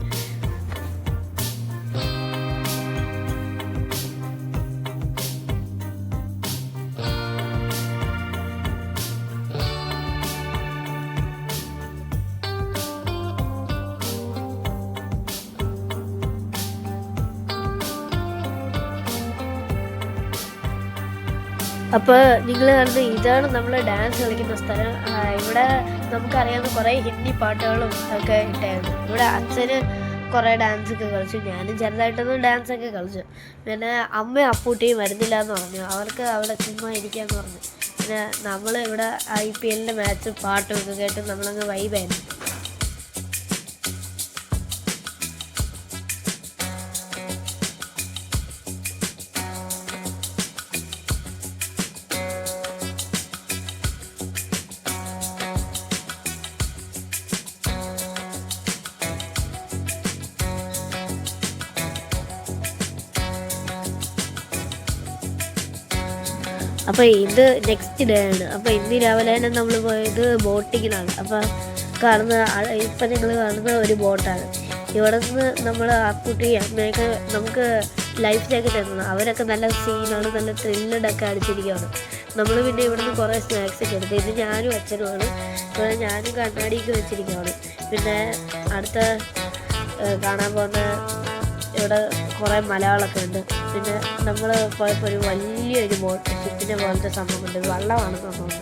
അപ്പോൾ നിങ്ങൾ കണ്ട് ഇതാണ് നമ്മൾ ഡാൻസ് കളിക്കുന്ന സ്ഥലം. ഇവിടെ നമുക്കറിയാവുന്ന കുറേ ഹിന്ദി പാട്ടുകളും ഒക്കെ ഇട്ടായിരുന്നു. ഇവിടെ അച്ഛന് കുറേ ഡാൻസൊക്കെ കളിച്ചു, ഞാനും ചെറുതായിട്ടൊന്നും ഡാൻസൊക്കെ കളിച്ചു. പിന്നെ അമ്മയും അപ്പൂട്ടിയും വരുന്നില്ല എന്ന് പറഞ്ഞു, അവർക്ക് അവിടെ ചുമ്മാ ഇരിക്കാമെന്ന് പറഞ്ഞു. പിന്നെ നമ്മൾ ഇവിടെ IPL മാച്ച് പാട്ടും ഒക്കെ കേട്ട് നമ്മളങ്ങ് വൈബായിരുന്നു. അപ്പോൾ ഇത് നെക്സ്റ്റ് ഡേ ആണ്. അപ്പോൾ ഇന്ന് രാവിലെ തന്നെ നമ്മൾ പോയത് ബോട്ടിങ്ങിനാണ്. അപ്പോൾ ഇപ്പം ഞങ്ങൾ കാണുന്ന ഒരു ബോട്ടാണ്. ഇവിടെ നിന്ന് നമ്മൾ അപ്പൂട്ടി അമ്മയൊക്കെ നമുക്ക് ലൈഫ് ജാക്കറ്റ് തരുന്നത്. അവരൊക്കെ നല്ല സീനാണ്, നല്ല ത്രില്ലഡൊക്കെ അടിച്ചിരിക്കുകയാണ്. നമ്മൾ പിന്നെ ഇവിടെ നിന്ന് കുറേ സ്നാക്സൊക്കെ എടുത്ത്, ഇത് ഞാനും അച്ഛനുമാണ്. ഇവിടെ ഞാനും കണ്ണാടിയൊക്കെ വെച്ചിരിക്കുകയാണ്. പിന്നെ അടുത്ത കാണാൻ പോകുന്ന ഇവിടെ കുറേ മലകളൊക്കെ ഉണ്ട്. പിന്നെ നമ്മൾ പോയപ്പോൾ ഒരു വലിയൊരു ഷിപ്പിനെ പോലത്തെ സംഭവമുണ്ട്, വള്ളമാണ് സംഭവം.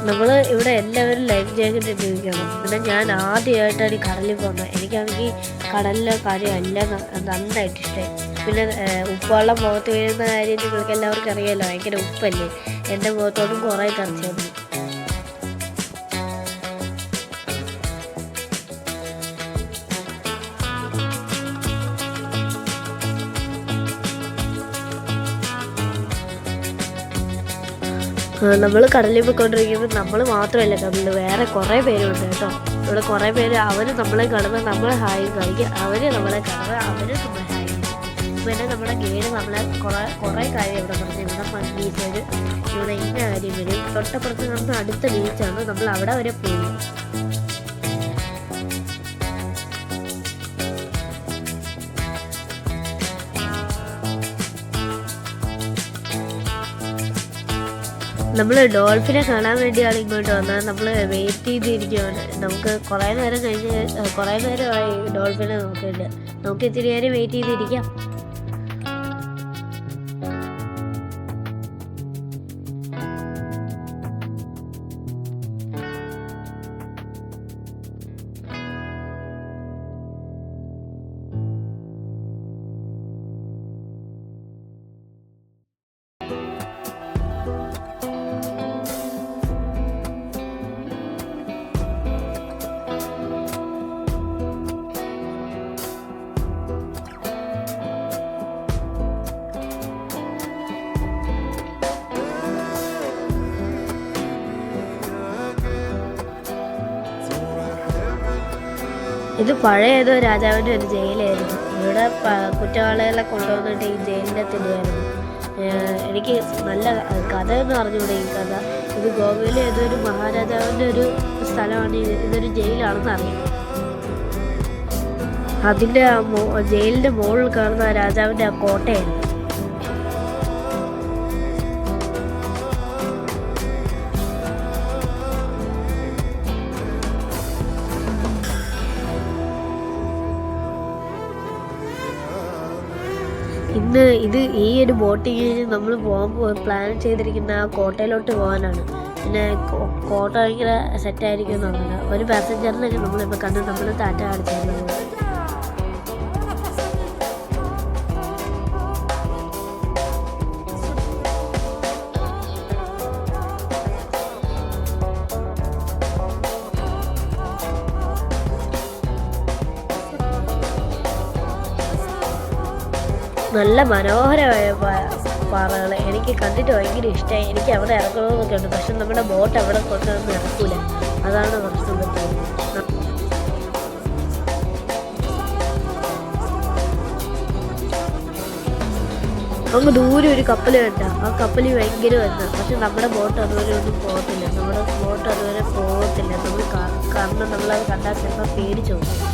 നമ്മൾ ഇവിടെ എല്ലാവരും ലൈഫ് ജാക്കറ്റ് ഇട്ടിരിക്കുകയാണ്. പിന്നെ ഞാൻ ആദ്യമായിട്ടാണ് ഈ കടലിൽ പോകുന്നത്. എനിക്കാണെങ്കിൽ കടലിലെ കാര്യം എല്ലാം നന്നായിട്ട് ഇഷ്ടമായി. പിന്നെ ഉപ്പുവെള്ളം മുഖത്ത് വീഴുന്ന കാര്യം നിങ്ങൾക്ക് എല്ലാവർക്കും അറിയാമല്ലോ, ഭയങ്കര ഉപ്പല്ലേ. എൻ്റെ മുഖത്തോടും കുറേ തെറിച്ചായിരുന്നു. നമ്മൾ കടലിൽ പോയിക്കൊണ്ടിരിക്കുമ്പോൾ നമ്മൾ മാത്രമല്ല കടലിൽ, വേറെ കുറേ പേരുണ്ട് കേട്ടോ. ഇവിടെ കുറേ പേര് അവർ നമ്മളെ കാണുമ്പോൾ നമ്മൾ ഹായ് കാണിക്കുക, അവർ നമ്മളെ കാണുമ്പോൾ അവർ നമ്മളെ ഹായ്. പിന്നെ നമ്മുടെ ഗൈഡ് നമ്മളെ കുറേ കാര്യം ഇവിടെ പറഞ്ഞു. ഇവിടെ ബീച്ച് വരും, ഇവിടെ ഇന്ന കാര്യം വരും. തൊട്ടപ്പുറത്ത് നമ്മൾ അടുത്ത ബീച്ചാണ്, നമ്മൾ അവിടെ വരെ പോയി. നമ്മൾ ഡോൾഫിനെ കാണാൻ വേണ്ടിയാണ് ഇങ്ങോട്ട് വന്നത്. നമ്മൾ വെയിറ്റ് ചെയ്തിരിക്കുകയാണ്. നമുക്ക് കുറേ നേരമായി ഡോൾഫിനെ നോക്കിയിട്ട്. നമുക്ക് ഇത്തിരി നേരം വെയിറ്റ് ചെയ്തിരിക്കാം. ഇത് പഴയ ഏതോ രാജാവിൻ്റെ ഒരു ജയിലായിരുന്നു. ഇവിടെ കുറ്റവാളികളെ കൊണ്ടുവന്നിട്ട് ഈ ജയിലിൻ്റെ തിരിയായിരുന്നു. എനിക്ക് നല്ല കഥ എന്ന് പറഞ്ഞുകൂടെ ഈ കഥ. ഇത് ഗോവയിലെ ഏതൊരു മഹാരാജാവിൻ്റെ ഒരു സ്ഥലമാണ്, ഇതൊരു ജയിലാണെന്ന് അറിയാം. അതിൻ്റെ ജയിലിൻ്റെ മുകളിൽ കാണുന്ന രാജാവിൻ്റെ ആ കോട്ടയായിരുന്നു. ഇത് ഈ ഒരു ബോട്ടിങ് നമ്മൾ പ്ലാൻ ചെയ്തിരിക്കുന്ന ആ കോട്ടയിലോട്ട് പോകാനാണ്. പിന്നെ കോട്ട ഭയങ്കര സെറ്റായിരിക്കും എന്നല്ല, ഒരു പാസഞ്ചറിനൊക്കെ നമ്മളിപ്പോൾ കണ്ട് നമ്മൾ ടാറ്റ കാണിച്ചിരുന്നത്. നല്ല മനോഹരമായ പാറകൾ എനിക്ക് കണ്ടിട്ട് ഭയങ്കര ഇഷ്ടമായി. എനിക്ക് അവിടെ ഇറങ്ങണമെന്നൊക്കെ ഉണ്ട്, പക്ഷെ നമ്മുടെ ബോട്ട് അവിടെ കൊണ്ടുവന്ന് ഇറക്കൂല, അതാണ് പ്രശ്നം പറ്റുന്നത്. അങ്ങ് ദൂരെ ഒരു കപ്പൽ കണ്ട, ആ കപ്പൽ ഭയങ്കര വരുന്നത്, പക്ഷെ നമ്മുടെ ബോട്ട് അതുവരെ ഒന്നും പോകത്തില്ല. നമ്മുടെ ബോട്ട് അതുവരെ പോകത്തില്ല. നമ്മൾ കാരണം നമ്മളത് കണ്ടാൽ ചിലപ്പോൾ പേടിച്ചു പോകും.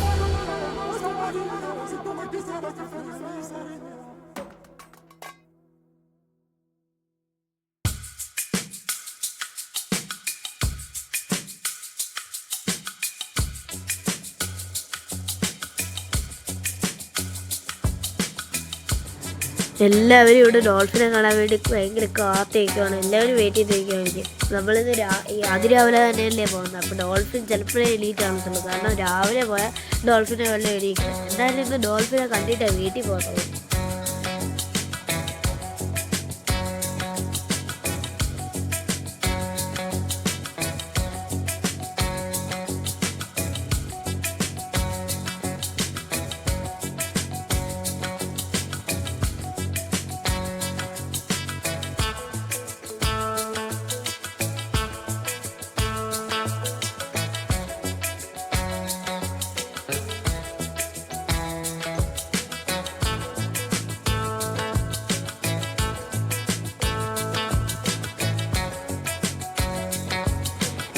എല്ലാവരും ഇവിടെ ഡോൾഫിനെ കാണാൻ വേണ്ടി ഭയങ്കര കാത്തിരിക്കുകയാണ്. എല്ലാവരും വെയിറ്റ് ചെയ്തിരിക്കുകയായിരിക്കും. നമ്മളിന്ന് ഈ അതിരാവിലെ തന്നെയല്ലേ പോകുന്നത്. അപ്പോൾ ഡോൾഫിൻ ചിലപ്പോഴേ എണീറ്റ് കാണത്തുള്ളൂ. കാരണം രാവിലെ പോയാൽ ഡോൾഫിനെ വെള്ളം എണീക്കുക. എന്തായാലും ഇന്ന് ഡോൾഫിനെ കണ്ടിട്ടാണ് വീട്ടിൽ പോകുന്നത്.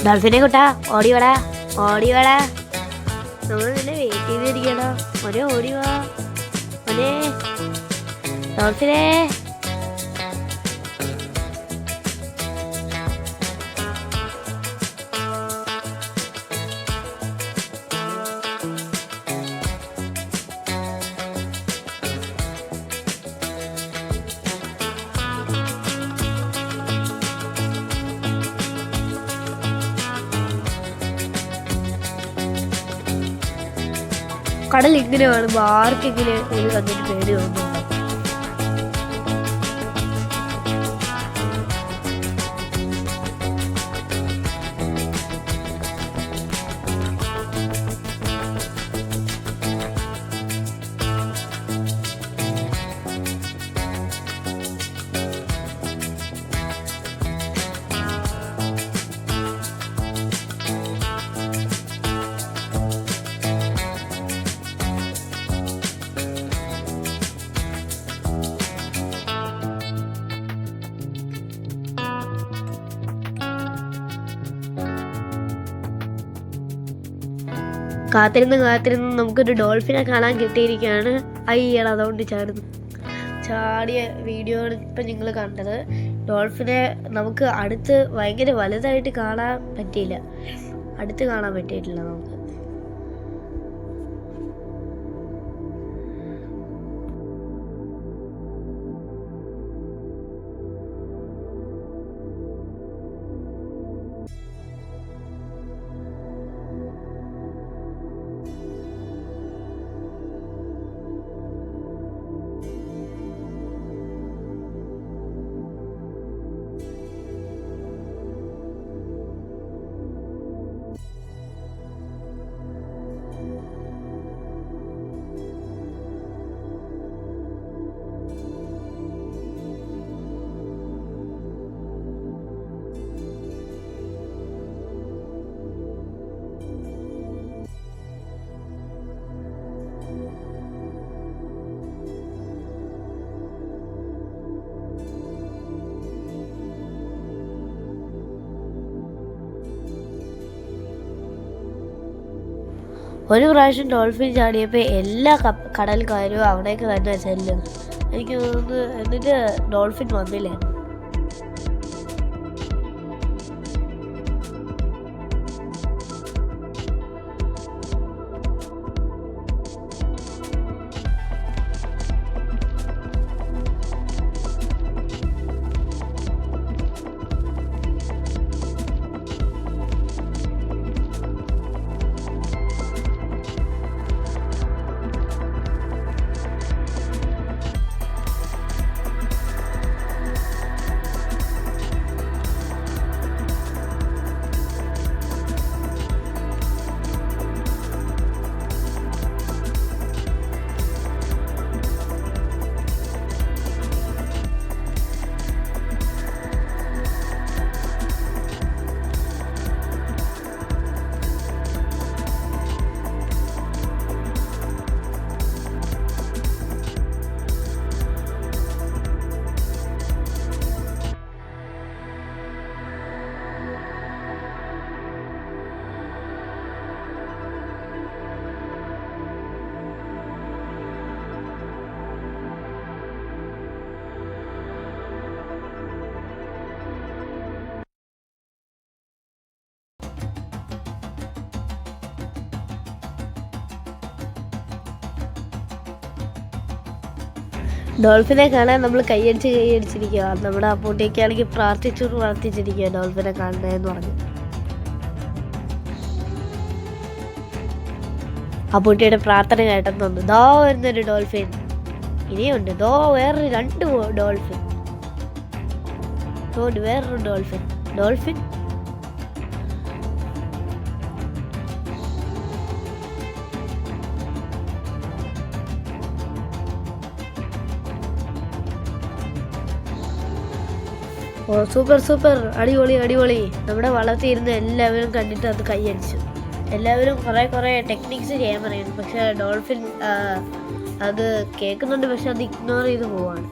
ഡോൾഫിനെ കുട്ടാ ഓടിവാടാ ഓടിവാടാ. നമ്മൾ നിന്നെ വെയിറ്റ് ചെയ്തിരിക്കണോ മോനെ? ഓടിവാ മോനെ ഡോൾഫിനെ. കടൽ ഇങ്ങനെ കാണുമ്പോൾ ആർക്കെങ്കിലും ഇത് കണ്ടിട്ട് പേടി തോന്നുന്നു. കാത്തിരുന്ന് നമുക്കൊരു ഡോൾഫിനെ കാണാൻ കിട്ടിയിരിക്കുകയാണ്. അയ്യട അതുകൊണ്ട് ചാടിയ വീഡിയോ ഇപ്പം നിങ്ങൾ കണ്ടത്. ഡോൾഫിനെ നമുക്ക് അടുത്ത് ഭയങ്കര വലുതായിട്ട് കാണാൻ പറ്റിയില്ല. അടുത്ത് കാണാൻ പറ്റിയിട്ടില്ല നമുക്ക്. ഒരു പ്രാവശ്യം ഡോൾഫിൻ ചാടിയപ്പോൾ എല്ലാ കടൽക്കാരും അവിടേക്ക് തന്നെ ചെല്ലും. എനിക്ക് തോന്നുന്നു എന്നിട്ട് ഡോൾഫിൻ വന്നില്ലേ. ഡോൾഫിനെ കാണാൻ നമ്മൾ കൈയടിച്ചിരിക്കുക. നമ്മുടെ അപ്പൂട്ടിയൊക്കെയാണെങ്കിൽ പ്രാർത്ഥിച്ചിരിക്കുക ഡോൾഫിനെ കാണണേന്ന് പറഞ്ഞു. അപ്പൂട്ടിയുടെ പ്രാർത്ഥന കേട്ടെന്ന് തോന്നുന്നു. ദോ വരുന്നൊരു ഡോൾഫിൻ, ഇനിയുണ്ട്. ദോ വേറൊരു 2 ഡോൾഫിൻ, വേറൊരു ഡോൾഫിൻ. ഓ സൂപ്പർ, അടിപൊളി. നമ്മുടെ വളർത്തിയിരുന്ന എല്ലാവരും കണ്ടിട്ട് അത് കൈയടിച്ചു. എല്ലാവരും കുറേ ടെക്നിക്സ് ചെയ്യാൻ പറയുന്നു. പക്ഷെ ഡോൾഫിൻ അത് കേൾക്കുന്നുണ്ട്, പക്ഷെ അത് ഇഗ്നോർ ചെയ്ത് പോവാണ്.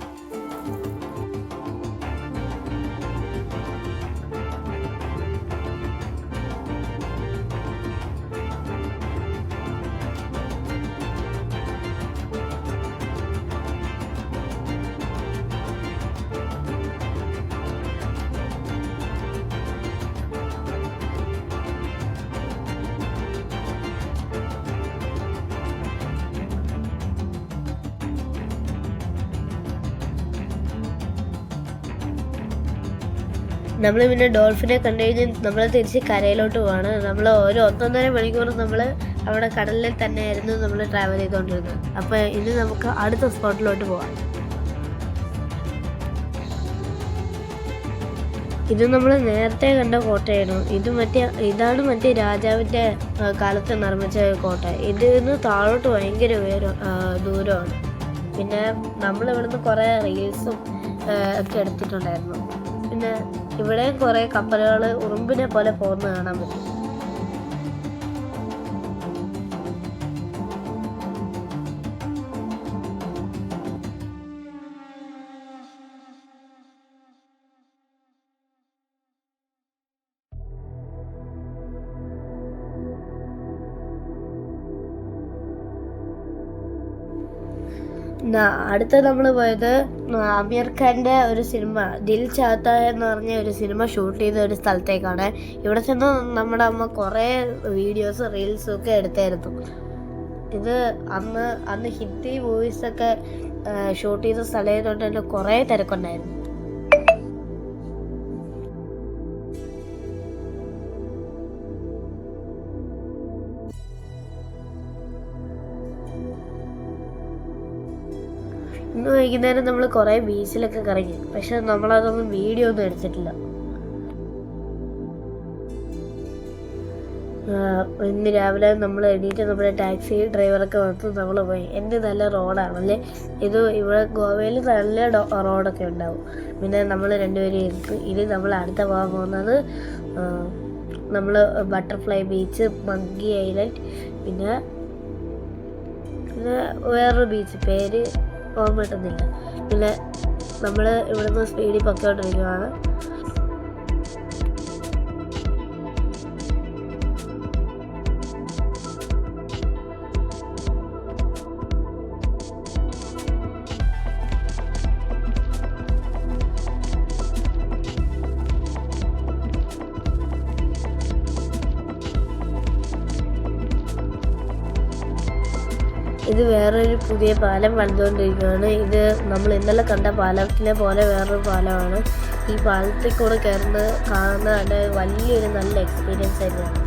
നമ്മൾ പിന്നെ ഡോൾഫിനെ കണ്ടു കഴിഞ്ഞ് നമ്മൾ തിരിച്ച് കരയിലോട്ട് പോവാണ്. നമ്മൾ ഒരു 1.5 മണിക്കൂർ നമ്മൾ അവിടെ കടലിൽ തന്നെയായിരുന്നു നമ്മൾ ട്രാവൽ ചെയ്തുകൊണ്ടിരുന്നത്. അപ്പോൾ ഇനി നമുക്ക് അടുത്ത സ്പോട്ടിലോട്ട് പോവാം. ഇത് നമ്മൾ നേരത്തെ കണ്ട കോട്ടയാണ്. ഇതാണ് മറ്റേ രാജാവിൻ്റെ കാലത്ത് നിർമ്മിച്ച കോട്ട. ഇതിന്ന് താഴോട്ട് ഭയങ്കര ദൂരമാണ്. പിന്നെ നമ്മളിവിടുന്ന് കുറേ റീൽസും ഒക്കെ എടുത്തിട്ടുണ്ടായിരുന്നു. പിന്നെ ഇവിടെ കുറേ കപ്പലുകൾ ഉറുമ്പിനെ പോലെ പോകുന്ന കാണാൻ പറ്റും. അടുത്ത നമ്മൾ പോയത് ആമിർ ഖാൻ്റെ ഒരു സിനിമ ദിൽ ചാഹത്ത എന്ന് പറഞ്ഞ ഒരു സിനിമ ഷൂട്ട് ചെയ്ത ഒരു സ്ഥലത്തേക്കാണ്. ഇവിടെ ചെന്ന് നമ്മുടെ അമ്മ കുറേ വീഡിയോസ് റീൽസും ഒക്കെ എടുത്തായിരുന്നു. ഇത് അന്ന് ഹിന്ദി മൂവീസൊക്കെ ഷൂട്ട് ചെയ്ത സ്ഥലമായതുകൊണ്ട് തന്നെ കുറേ തിരക്കുണ്ടായിരുന്നു. ഇന്ന് വൈകുന്നേരം നമ്മൾ കുറേ ബീച്ചിലൊക്കെ കറങ്ങി. പക്ഷെ നമ്മളതൊന്നും വീഡിയോ ഒന്നും എടുത്തിട്ടില്ല. ഇന്ന് രാവിലെ നമ്മൾ എണീറ്റ് നമ്മുടെ ടാക്സി ഡ്രൈവറൊക്കെ വന്ന് നമ്മൾ പോയി. എന്ത് നല്ല റോഡാണല്ലേ ഇത്. ഇവിടെ ഗോവയിൽ നല്ല റോഡൊക്കെ ഉണ്ടാവും. പിന്നെ നമ്മൾ രണ്ടുപേരും ഇരുന്ന് ഇനി നമ്മൾ അടുത്ത പോകാൻ പോകുന്നത് നമ്മൾ ബട്ടർഫ്ലൈ ബീച്ച്, മങ്കി ഐലൻഡ്, പിന്നെ വേറൊരു ബീച്ച് പേര് ഓർമ്മ കിട്ടുന്നില്ല. പിന്നെ നമ്മൾ ഇവിടുന്ന് സ്പീഡിൽ പൊക്കോണ്ടിരിക്കുകയാണ്. ഇത് വേറൊരു പുതിയ പാലം പണിതുകൊണ്ടിരിക്കുകയാണ്. ഇത് നമ്മൾ ഇന്നലെ കണ്ട പാലത്തിനെ പോലെ വേറൊരു പാലമാണ്. ഈ പാലത്തിൽ കൂടെ കാണുന്ന വലിയൊരു നല്ല എക്സ്പീരിയൻസ് തന്നെയാണ്.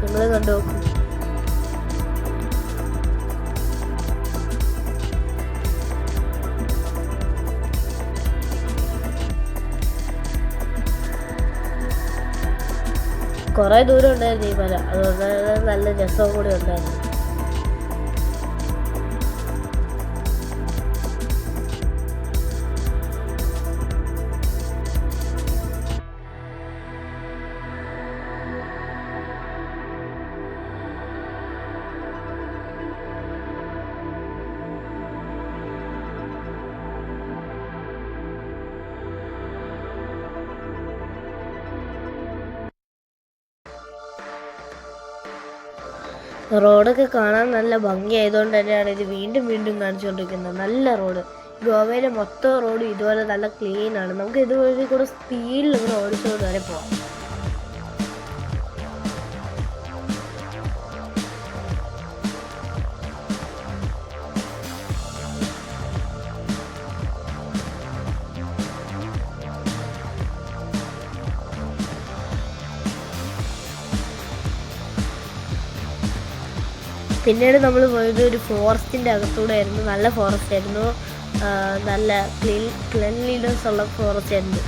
നിങ്ങൾ കണ്ടു നോക്കും. കുറേ ദൂരം ഉണ്ടായിരുന്നു ഈ പാലം, അതുകൊണ്ട് നല്ല രസവും കൂടി ഉണ്ടായിരുന്നു. റോഡൊക്കെ കാണാൻ നല്ല ഭംഗിയായതുകൊണ്ട് തന്നെയാണ് ഇത് വീണ്ടും കാണിച്ചുകൊണ്ടിരിക്കുന്നത്. നല്ല റോഡ്. ഗോവയിലെ മൊത്തം റോഡ് ഇതുപോലെ നല്ല ക്ലീനാണ്. നമുക്ക് ഇതുവഴി കൂടെ സ്പീഡിൽ ഇങ്ങനെ ഓടിച്ചുകൊണ്ട് വരെ പോവാം. പിന്നീട് നമ്മൾ പോയത് ഒരു ഫോറസ്റ്റിൻ്റെ അകത്തൂടെ ആയിരുന്നു. നല്ല ഫോറസ്റ്റ് ആയിരുന്നു, നല്ല ക്ലീൻലിനെസ് ഉള്ള ഫോറസ്റ്റ് ആയിരുന്നു.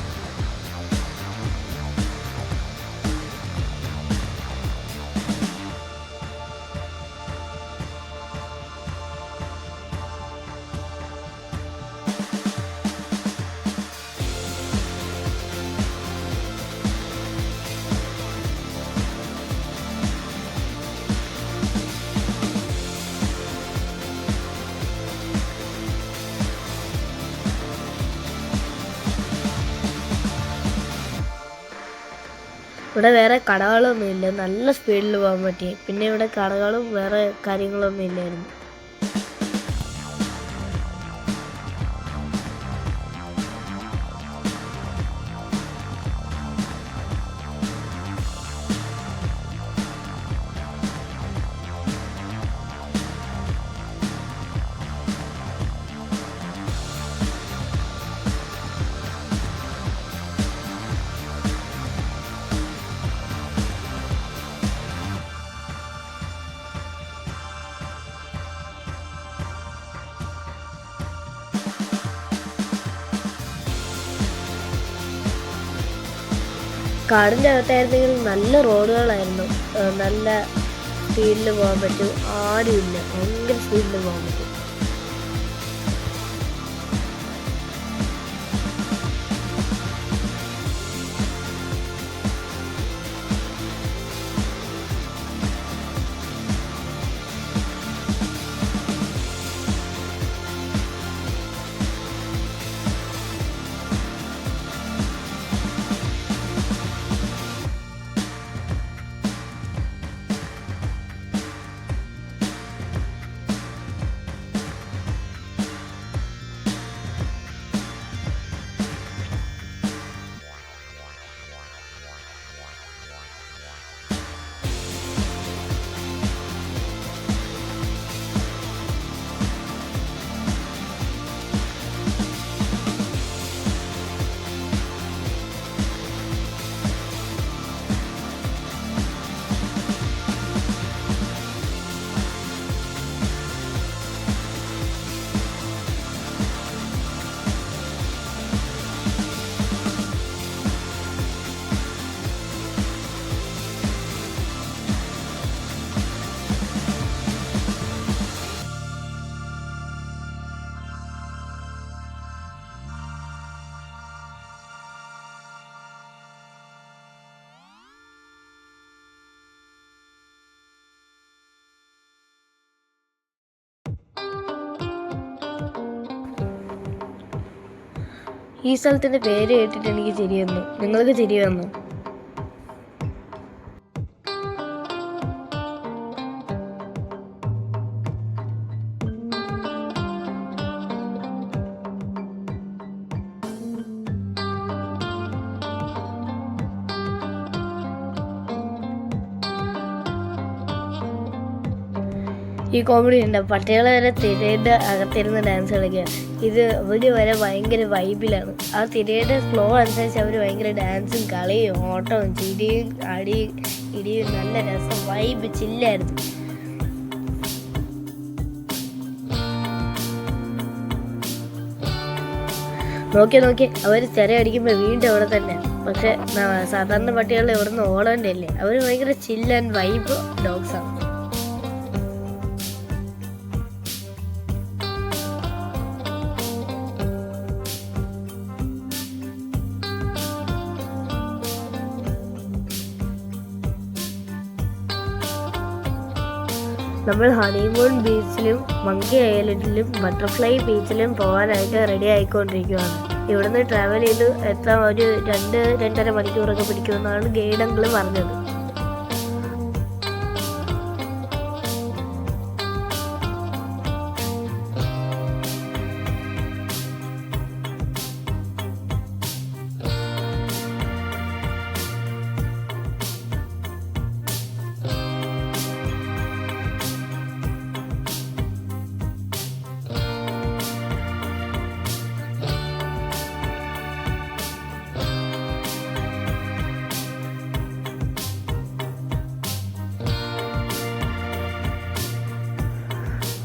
ഇവിടെ വേറെ കടകളൊന്നുമില്ല, നല്ല സ്പീഡിൽ പോകാൻ പറ്റി. പിന്നെ ഇവിടെ കടകളും വേറെ കാര്യങ്ങളൊന്നും ഇല്ലായിരുന്നു. കാടിൻ്റെ അകത്തായിരുന്നെങ്കിൽ നല്ല റോഡുകളായിരുന്നു, നല്ല സ്പീഡിൽ പോകാൻ പറ്റും, ആരുമില്ല, ഭയങ്കര സ്പീഡിൽ പോകാൻ പറ്റും. ഈ സ്ഥലത്തിൻ്റെ പേര് കേട്ടിട്ട് എനിക്ക് ചിരി വന്നു. നിങ്ങൾക്ക് ചിരി വന്നു? ഈ കോമഡി ഉണ്ട്, പട്ടികളെ വരെ തിരയുടെ അകത്തിരുന്ന് ഡാൻസ് കളിക്കുക. അവർ വരെ ഭയങ്കര വൈബിലാണ്. ആ തിരയുടെ ഫ്ലോ അനുസരിച്ച് അവർ ഭയങ്കര ഡാൻസും കളിയും ഓട്ടവും ചിരിയും അടിയും ഇടിയും, നല്ല രസം, വൈബ് ചില്ലായിരുന്നു. നോക്കി അവർ തിര അടിക്കുമ്പോൾ വീണ്ടും അവിടെ തന്നെ. പക്ഷെ സാധാരണ പട്ടികൾ ഇവിടെ നിന്ന് ഓടേണ്ടല്ലേ, അവർ ഭയങ്കര ചില്ല് ആൻഡ് വൈബ് ഡോഗ്സാണ്. നമ്മൾ ഹണിമൂൺ ബീച്ചിലും മങ്കി ഐലൻഡിലും ബട്ടർഫ്ലൈ ബീച്ചിലും പോകാനായിട്ട് റെഡി ആയിക്കൊണ്ടിരിക്കുകയാണ്. ഇവിടുന്ന് ട്രാവൽ ചെയ്ത് എത്താൻ ഒരു 2-2.5 മണിക്കൂറൊക്കെ പിടിക്കുമെന്നാണ് ഗൈഡ് അങ്കിൾ പറഞ്ഞത്.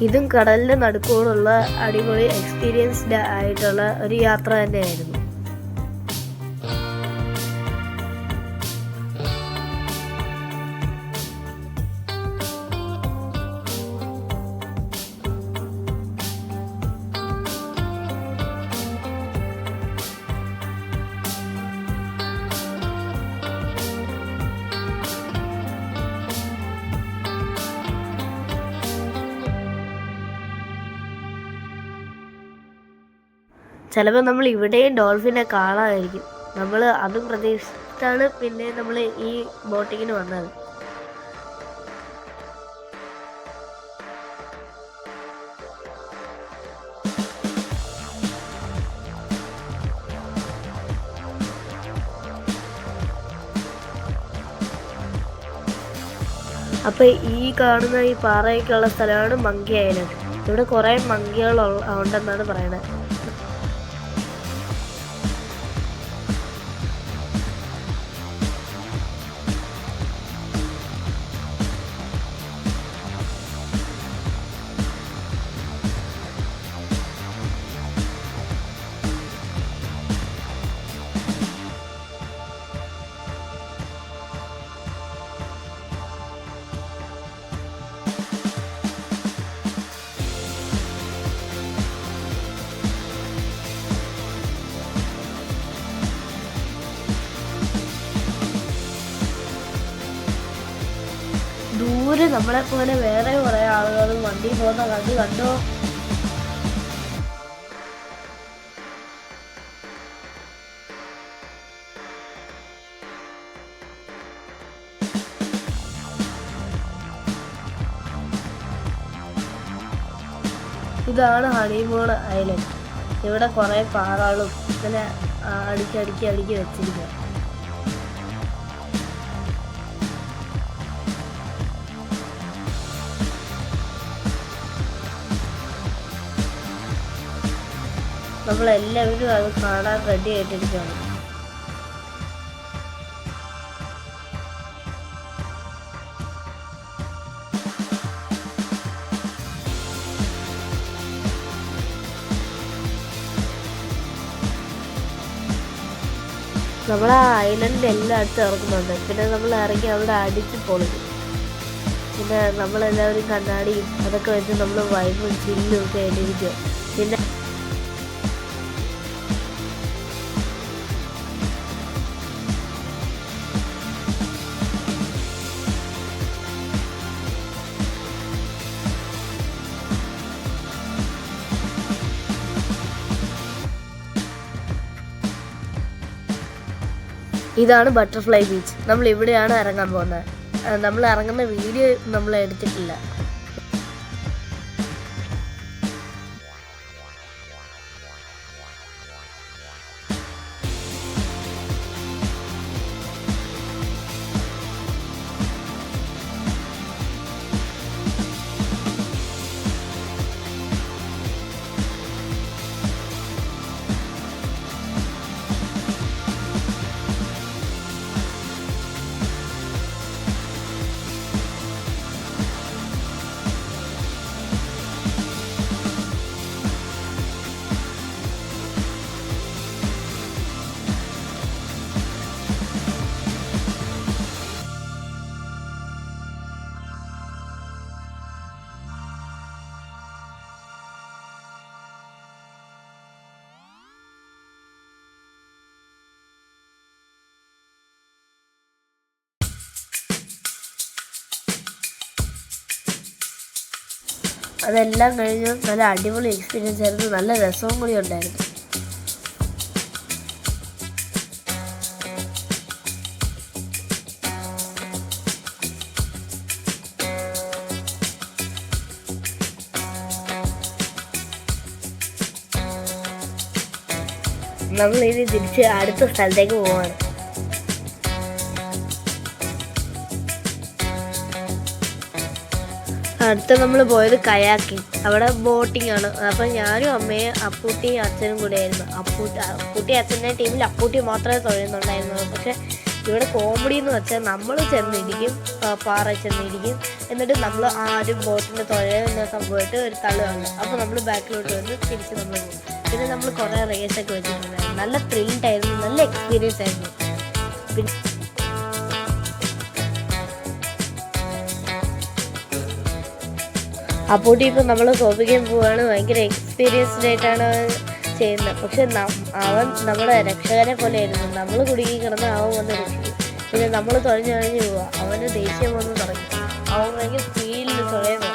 ഇതും കടലിൻ്റെ നടുക്കോടുള്ള അടിപൊളി എക്സ്പീരിയൻസ്ഡ് ആയിട്ടുള്ള ഒരു യാത്ര തന്നെയായിരുന്നു. ചിലപ്പോൾ നമ്മൾ ഇവിടെയും ഡോൾഫിനെ കാണാമായിരിക്കും. നമ്മൾ അതും പ്രതീക്ഷിച്ചിട്ടാണ് പിന്നെ നമ്മൾ ഈ ബോട്ടിങ്ങിന് വന്നത്. അപ്പോൾ ഈ കാണുന്ന ഈ പാറയൊക്കെയുള്ള സ്ഥലമാണ് മങ്കി ഐലൻഡ്. ഇവിടെ കുറേ മങ്കികൾ ഉണ്ടെന്നാണ് പറയണത്. ദൂരെ നമ്മളെ പോലെ വേറെ കുറേ ആളുകളും വണ്ടി പോകുന്ന കണ്ടോ. ഇതാണ് ഹണിമൂൺ ഐലൻഡ്. ഇവിടെ കുറേ പാറകളും ഇങ്ങനെ അടുക്കി വെച്ചിരിക്കുക. നമ്മളെല്ലാവരും അത് കാണാൻ റെഡി ആയിട്ടിരിക്കുകയാണ്. നമ്മൾ ആ ഐലൻഡിൽ എല്ലായിടത്തും ഇറക്കുന്നുണ്ട്. പിന്നെ നമ്മൾ ഇറങ്ങി അവിടെ അടിച്ച് പൊളിക്കും. പിന്നെ നമ്മളെല്ലാവരും കണ്ണാടിയും അതൊക്കെ വെച്ച് നമ്മൾ വൈബും ചില്ലും ഒക്കെ ആയിട്ടിരിക്കുക. പിന്നെ ഇതാണ് ബട്ടർഫ്ലൈ ബീച്ച്. നമ്മൾ ഇവിടെയാണ് ഇറങ്ങാൻ പോകുന്നത്. നമ്മൾ ഇറങ്ങുന്ന വീഡിയോ നമ്മൾ എടുത്തിട്ടില്ല. അതെല്ലാം കഴിഞ്ഞു നല്ല അടിപൊളി എക്സ്പീരിയൻസ് ആയിരുന്നു. നല്ല രസവും കൂടി ഉണ്ടായിരുന്നു. നമ്മളിനി തിരിച്ച് അടുത്ത സ്ഥലത്തേക്ക് പോവാണ്. അടുത്ത നമ്മൾ പോയത് കയാക്കിങ്. അവിടെ ബോട്ടിംഗ് ആണ്. അപ്പം ഞാനും അമ്മയും അപ്പൂട്ടിയും അച്ഛനും കൂടെ ആയിരുന്നു. അപ്പൂട്ടി അച്ഛൻ്റെ ടീമിൽ അപ്പൂട്ടി മാത്രമേ തുഴയുന്നുണ്ടായിരുന്നുള്ളൂ. പക്ഷെ ഇവിടെ കോമഡി എന്ന് വെച്ചാൽ നമ്മൾ ചെന്നിരിക്കും, പാറ ചെന്നിരിക്കും, എന്നിട്ട് നമ്മൾ ആരും ബോട്ടിൻ്റെ തുഴയുന്ന സംഭവമായിട്ട് ഒരു തള്ളുകയാണ്. അപ്പോൾ നമ്മൾ ബാക്കിലോട്ട് വന്ന് തിരിച്ച് നമ്മൾ പോകും. പിന്നെ നമ്മൾ കുറേ റേസൊക്കെ വെച്ചിട്ടുണ്ടായിരുന്നു. നല്ല ത്രില്ഡായിരുന്നു, നല്ല എക്സ്പീരിയൻസ് ആയിരുന്നു. പിന്നെ അപ്പോട്ടി ഇപ്പം നമ്മൾ കോപ്പിക്കാൻ പോവുകയാണ്. ഭയങ്കര എക്സ്പീരിയൻസ്ഡ് ആയിട്ടാണ് ചെയ്യുന്നത്. പക്ഷെ അവൻ നമ്മുടെ രക്ഷകനെ പോലെ ആയിരുന്നു. നമ്മൾ കുടുങ്ങി കിടന്ന് അവൻ വന്ന് രക്ഷിക്കും. പിന്നെ നമ്മൾ തുഴഞ്ഞു പോവുക. അവന് ദേഷ്യം വന്ന് തുടങ്ങി. അവൻ ഭയങ്കര സ്പീഡിൽ തുഴയുന്നു.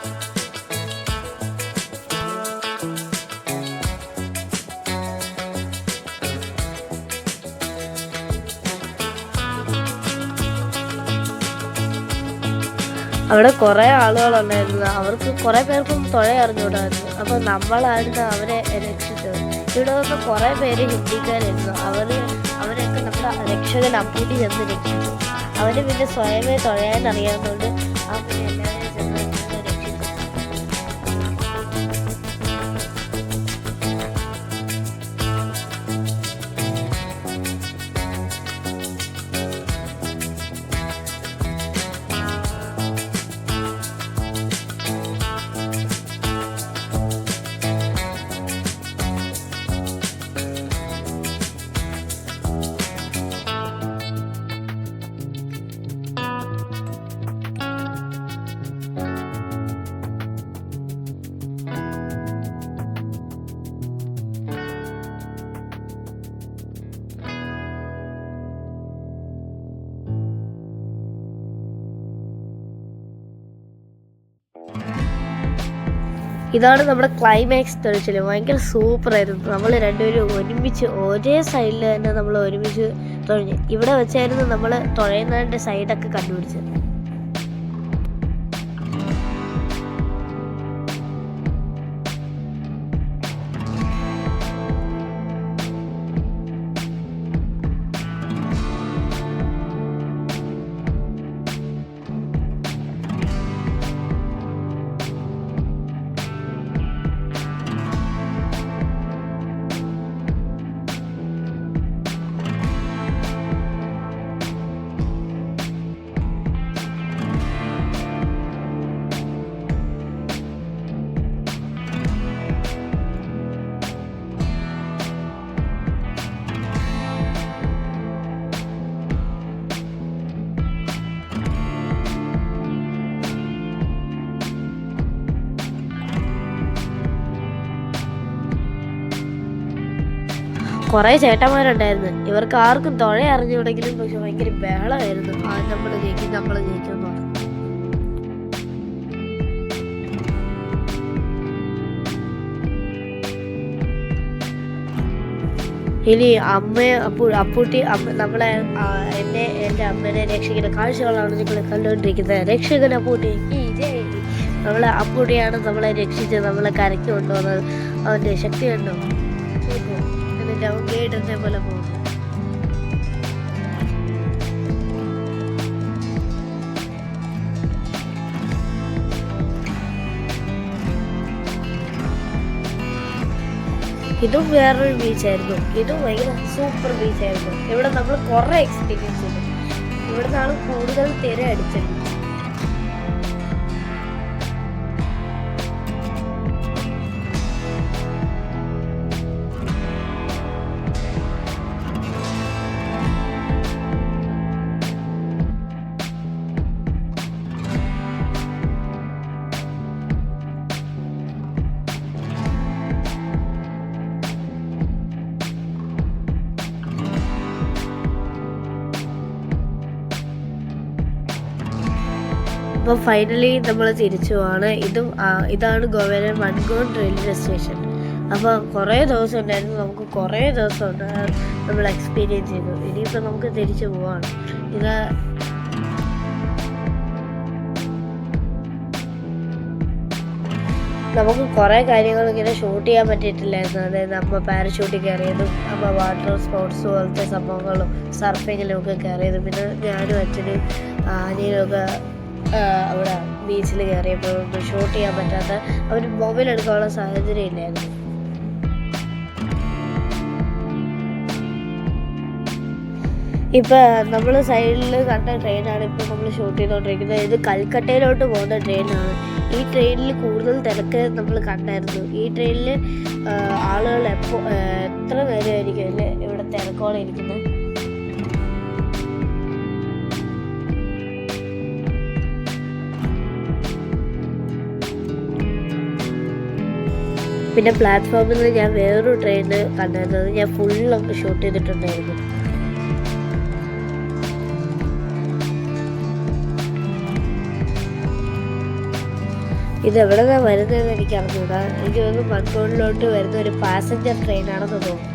അവിടെ കുറേ ആളുകളുണ്ടായിരുന്നു. അവർക്ക് കുറേ പേർക്കും തുഴ അറിഞ്ഞുകൂടായിരുന്നു. അപ്പോൾ നമ്മളായിരുന്നു അവരെ രക്ഷിച്ചത്. ഇവിടെ വന്ന് കുറേ പേര് ഹിന്ദിക്കാരായിരുന്നു. അവരൊക്കെ നമ്മുടെ രക്ഷകൻ അപ്പൂട്ടി ചെന്ന് രക്ഷിച്ചു. അവന് പിന്നെ സ്വയമേ തുഴയാൻ അറിയാവുന്നതുകൊണ്ട് ആ പിന്നെ എല്ലാവരെയും ചെന്ന് രക്ഷിച്ചു. ഇതാണ് നമ്മുടെ ക്ലൈമാക്സ് തെളിച്ചില്. ഭയങ്കര സൂപ്പറായിരുന്നു. നമ്മൾ രണ്ടുപേരും ഒരുമിച്ച് ഒരേ സൈഡിൽ തന്നെ നമ്മൾ ഒരുമിച്ച് തുഴഞ്ഞു. ഇവിടെ വെച്ചായിരുന്നു നമ്മൾ തുഴയുന്നതിൻ്റെ സൈഡൊക്കെ കണ്ടുപിടിച്ചത്. കുറേ ചേട്ടന്മാരുണ്ടായിരുന്നു. ഇവർക്ക് ആർക്കും തുഴ അറിഞ്ഞുകൂടെങ്കിലും പക്ഷെ ഭയങ്കര ബഹളമായിരുന്നു. നമ്മൾ ജയിക്കും എന്ന് പറഞ്ഞു. ഇനി അപ്പൂട്ടി നമ്മളെ എൻ്റെ അമ്മേനെ രക്ഷിക്കുന്ന കാഴ്ചകളാണ് നിങ്ങൾ കണ്ടുകൊണ്ടിരിക്കുന്നത്. രക്ഷകൻ അപ്പൂട്ടി നമ്മളെ അപ്പൂട്ടിയാണ് നമ്മളെ രക്ഷിച്ച് നമ്മളെ കരയ്ക്ക് കൊണ്ടുവന്നത്. അവൻ്റെ ശക്തി കണ്ടോ? അവൻ ഗേഡിനെ പോലെ പോകും. ഇതും വേറൊരു ബീച്ചായിരുന്നു. ഇതും ഭയങ്കര സൂപ്പർ ബീച്ചായിരുന്നു. ഇവിടെ നമ്മൾ കുറേ എക്സ്പീരിയൻസ് ചെയ്തു. ഇവിടെ നിന്നാണ് കൂടുതൽ തിര അടിച്ചത്. അപ്പോൾ ഫൈനലി നമ്മൾ തിരിച്ചു പോവാണ്. ഇതാണ് ഗോവയിലെ മൺഗോൺ റെയിൽവേ സ്റ്റേഷൻ. അപ്പോൾ കുറേ ദിവസം ഉണ്ടായിരുന്നു. നമുക്ക് കുറേ ദിവസം നമ്മൾ എക്സ്പീരിയൻസ് ചെയ്തു. ഇനിയിപ്പോൾ നമുക്ക് തിരിച്ചു പോവാണ്. നമുക്ക് കുറേ കാര്യങ്ങൾ ഇങ്ങനെ ഷൂട്ട് ചെയ്യാൻ പറ്റിയിട്ടില്ലായിരുന്നു. അതായത് നമ്മൾ പാരഷൂട്ടിൽ കയറിയതും നമ്മൾ വാട്ടർ സ്പോർട്സ് പോലത്തെ സംഭവങ്ങളും സർഫിങ്ങിലും ഒക്കെ കയറിയതും പിന്നെ ഞാനും അച്ഛനും അനിയനുമൊക്കെ അവിടെ ബീച്ചിൽ കയറിയപ്പോൾ ഷൂട്ട് ചെയ്യാൻ പറ്റാത്ത അവർ മൊബൈൽ എടുക്കാനുള്ള സാഹചര്യം ഇല്ലായിരുന്നു. ഇപ്പം നമ്മൾ സൈഡിൽ കണ്ട ട്രെയിനാണ് ഇപ്പോൾ നമ്മൾ ഷൂട്ട് ചെയ്തുകൊണ്ടിരിക്കുന്നത്. ഇത് കൽക്കട്ടയിലോട്ട് പോകുന്ന ട്രെയിനാണ്. ഈ ട്രെയിനിൽ കൂടുതൽ തിരക്ക് നമ്മൾ കണ്ടായിരുന്നു. ഈ ട്രെയിനിൽ ആളുകൾ എത്ര നേരമായിരിക്കും അല്ലേ ഇവിടെ തിരക്കോടെ ഇരിക്കുന്നത്. പിന്നെ പ്ലാറ്റ്ഫോമിൽ നിന്ന് ഞാൻ വേറൊരു ട്രെയിന് കണ്ടായിരുന്നത്. ഞാൻ ഫുള്ളൊക്കെ ഷൂട്ട് ചെയ്തിട്ടുണ്ടായിരുന്നു. ഇതെവിടെ നിന്നാണ് വരുന്നതെന്ന് എനിക്ക് അറിഞ്ഞൂടാ. എനിക്ക് തോന്നുന്നു മൺകോണിലോട്ട് വരുന്ന ഒരു പാസഞ്ചർ ട്രെയിനാണെന്ന് തോന്നുന്നു.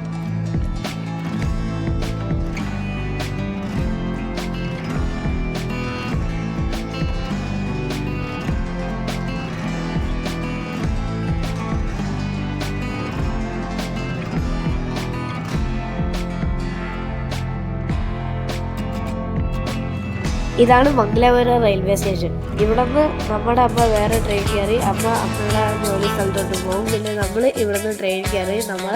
ഇതാണ് മംഗലാപുരം റെയിൽവേ സ്റ്റേഷൻ. ഇവിടെ നിന്ന് നമ്മുടെ അമ്മ വേറെ ട്രെയിൻ കയറി അമ്മയുടെ ജോലി സ്ഥലത്തോട്ട് പോകും. പിന്നെ നമ്മൾ ഇവിടെ നിന്ന് ട്രെയിൻ കയറി നമ്മൾ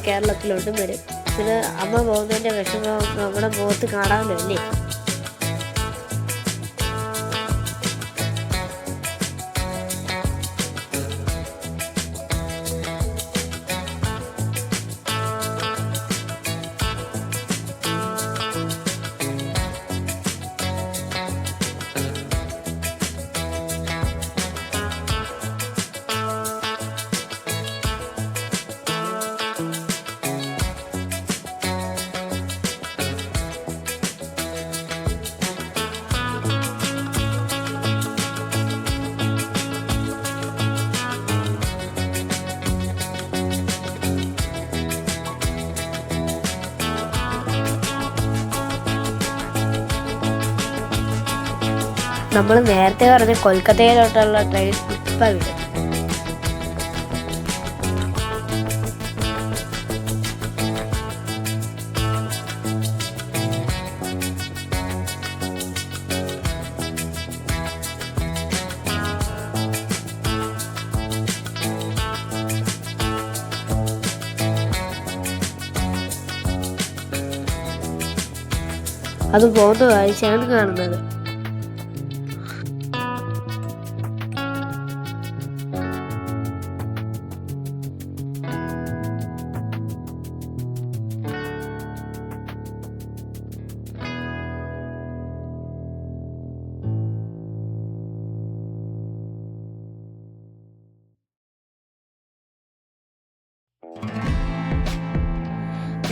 കേരളത്തിലോട്ടും വരും. പിന്നെ അമ്മ പോകുന്നതിൻ്റെ വിഷമം നമ്മുടെ മുഖത്ത് കാണാമല്ലോ അല്ലേ. നമ്മൾ നേരത്തെ പറഞ്ഞ കൊൽക്കത്തയിലോട്ടുള്ള ട്രെയിൻ ഇപ്പം വിടും. അത് പോകുന്ന കാഴ്ചയാണ് കാണുന്നത്.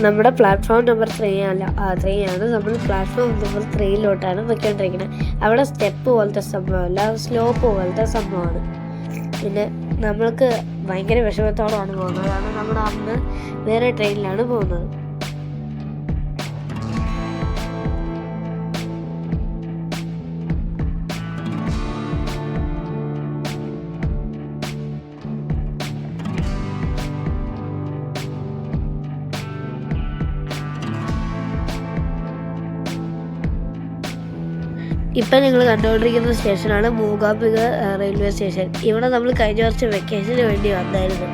നമ്മുടെ പ്ലാറ്റ്ഫോം നമ്പർ 3 ആണ്. നമ്മൾ പ്ലാറ്റ്ഫോം നമ്പർ 3 വെക്കൊണ്ടിരിക്കുന്നത്. അവിടെ സ്റ്റെപ്പ് പോലത്തെ സംഭവമല്ല, സ്ലോപ്പ് പോലത്തെ സംഭവമാണ്. പിന്നെ നമ്മൾക്ക് ഭയങ്കര വിഷമത്തോടെയാണ് പോകുന്നത്. കാരണം നമ്മുടെ അന്ന് വേറെ ട്രെയിനിലാണ് പോകുന്നത്. ഇപ്പം നിങ്ങൾ കണ്ടുകൊണ്ടിരിക്കുന്ന സ്റ്റേഷനാണ് മൂകാംബിക റെയിൽവേ സ്റ്റേഷൻ. ഇവിടെ നമ്മൾ കഴിഞ്ഞ വർഷം വെക്കേഷന് വേണ്ടി വന്നായിരുന്നു.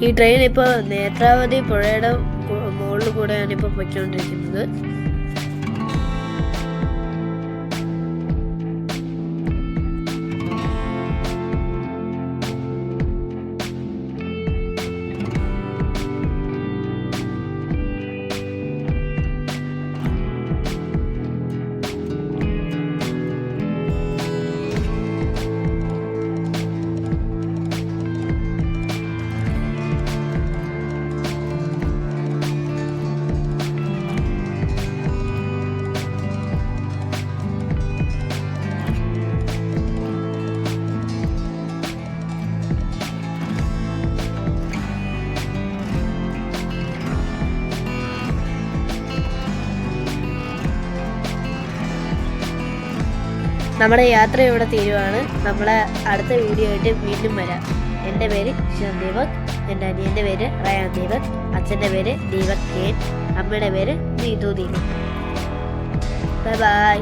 ഈ ട്രെയിൻ ഇപ്പോൾ നേത്രാവതി പുഴയുടെ മുകളിൽ കൂടെയാണ് ഇപ്പോൾ പൊയ്ക്കൊണ്ടിരിക്കുന്നത്. നമ്മുടെ യാത്ര ഇവിടെ തീരുവാണ്. നമ്മളെ അടുത്ത വീഡിയോ ആയിട്ട് വീണ്ടും വരാം. എൻ്റെ പേര് ഷിവൻ ദീപക്, എൻ്റെ അനിയൻ്റെ പേര് റയാൻ ദീപക്, അച്ഛൻ്റെ പേര് ദീപക് കെ, അമ്മയുടെ പേര് നീതു ദീപക്. Bye bye.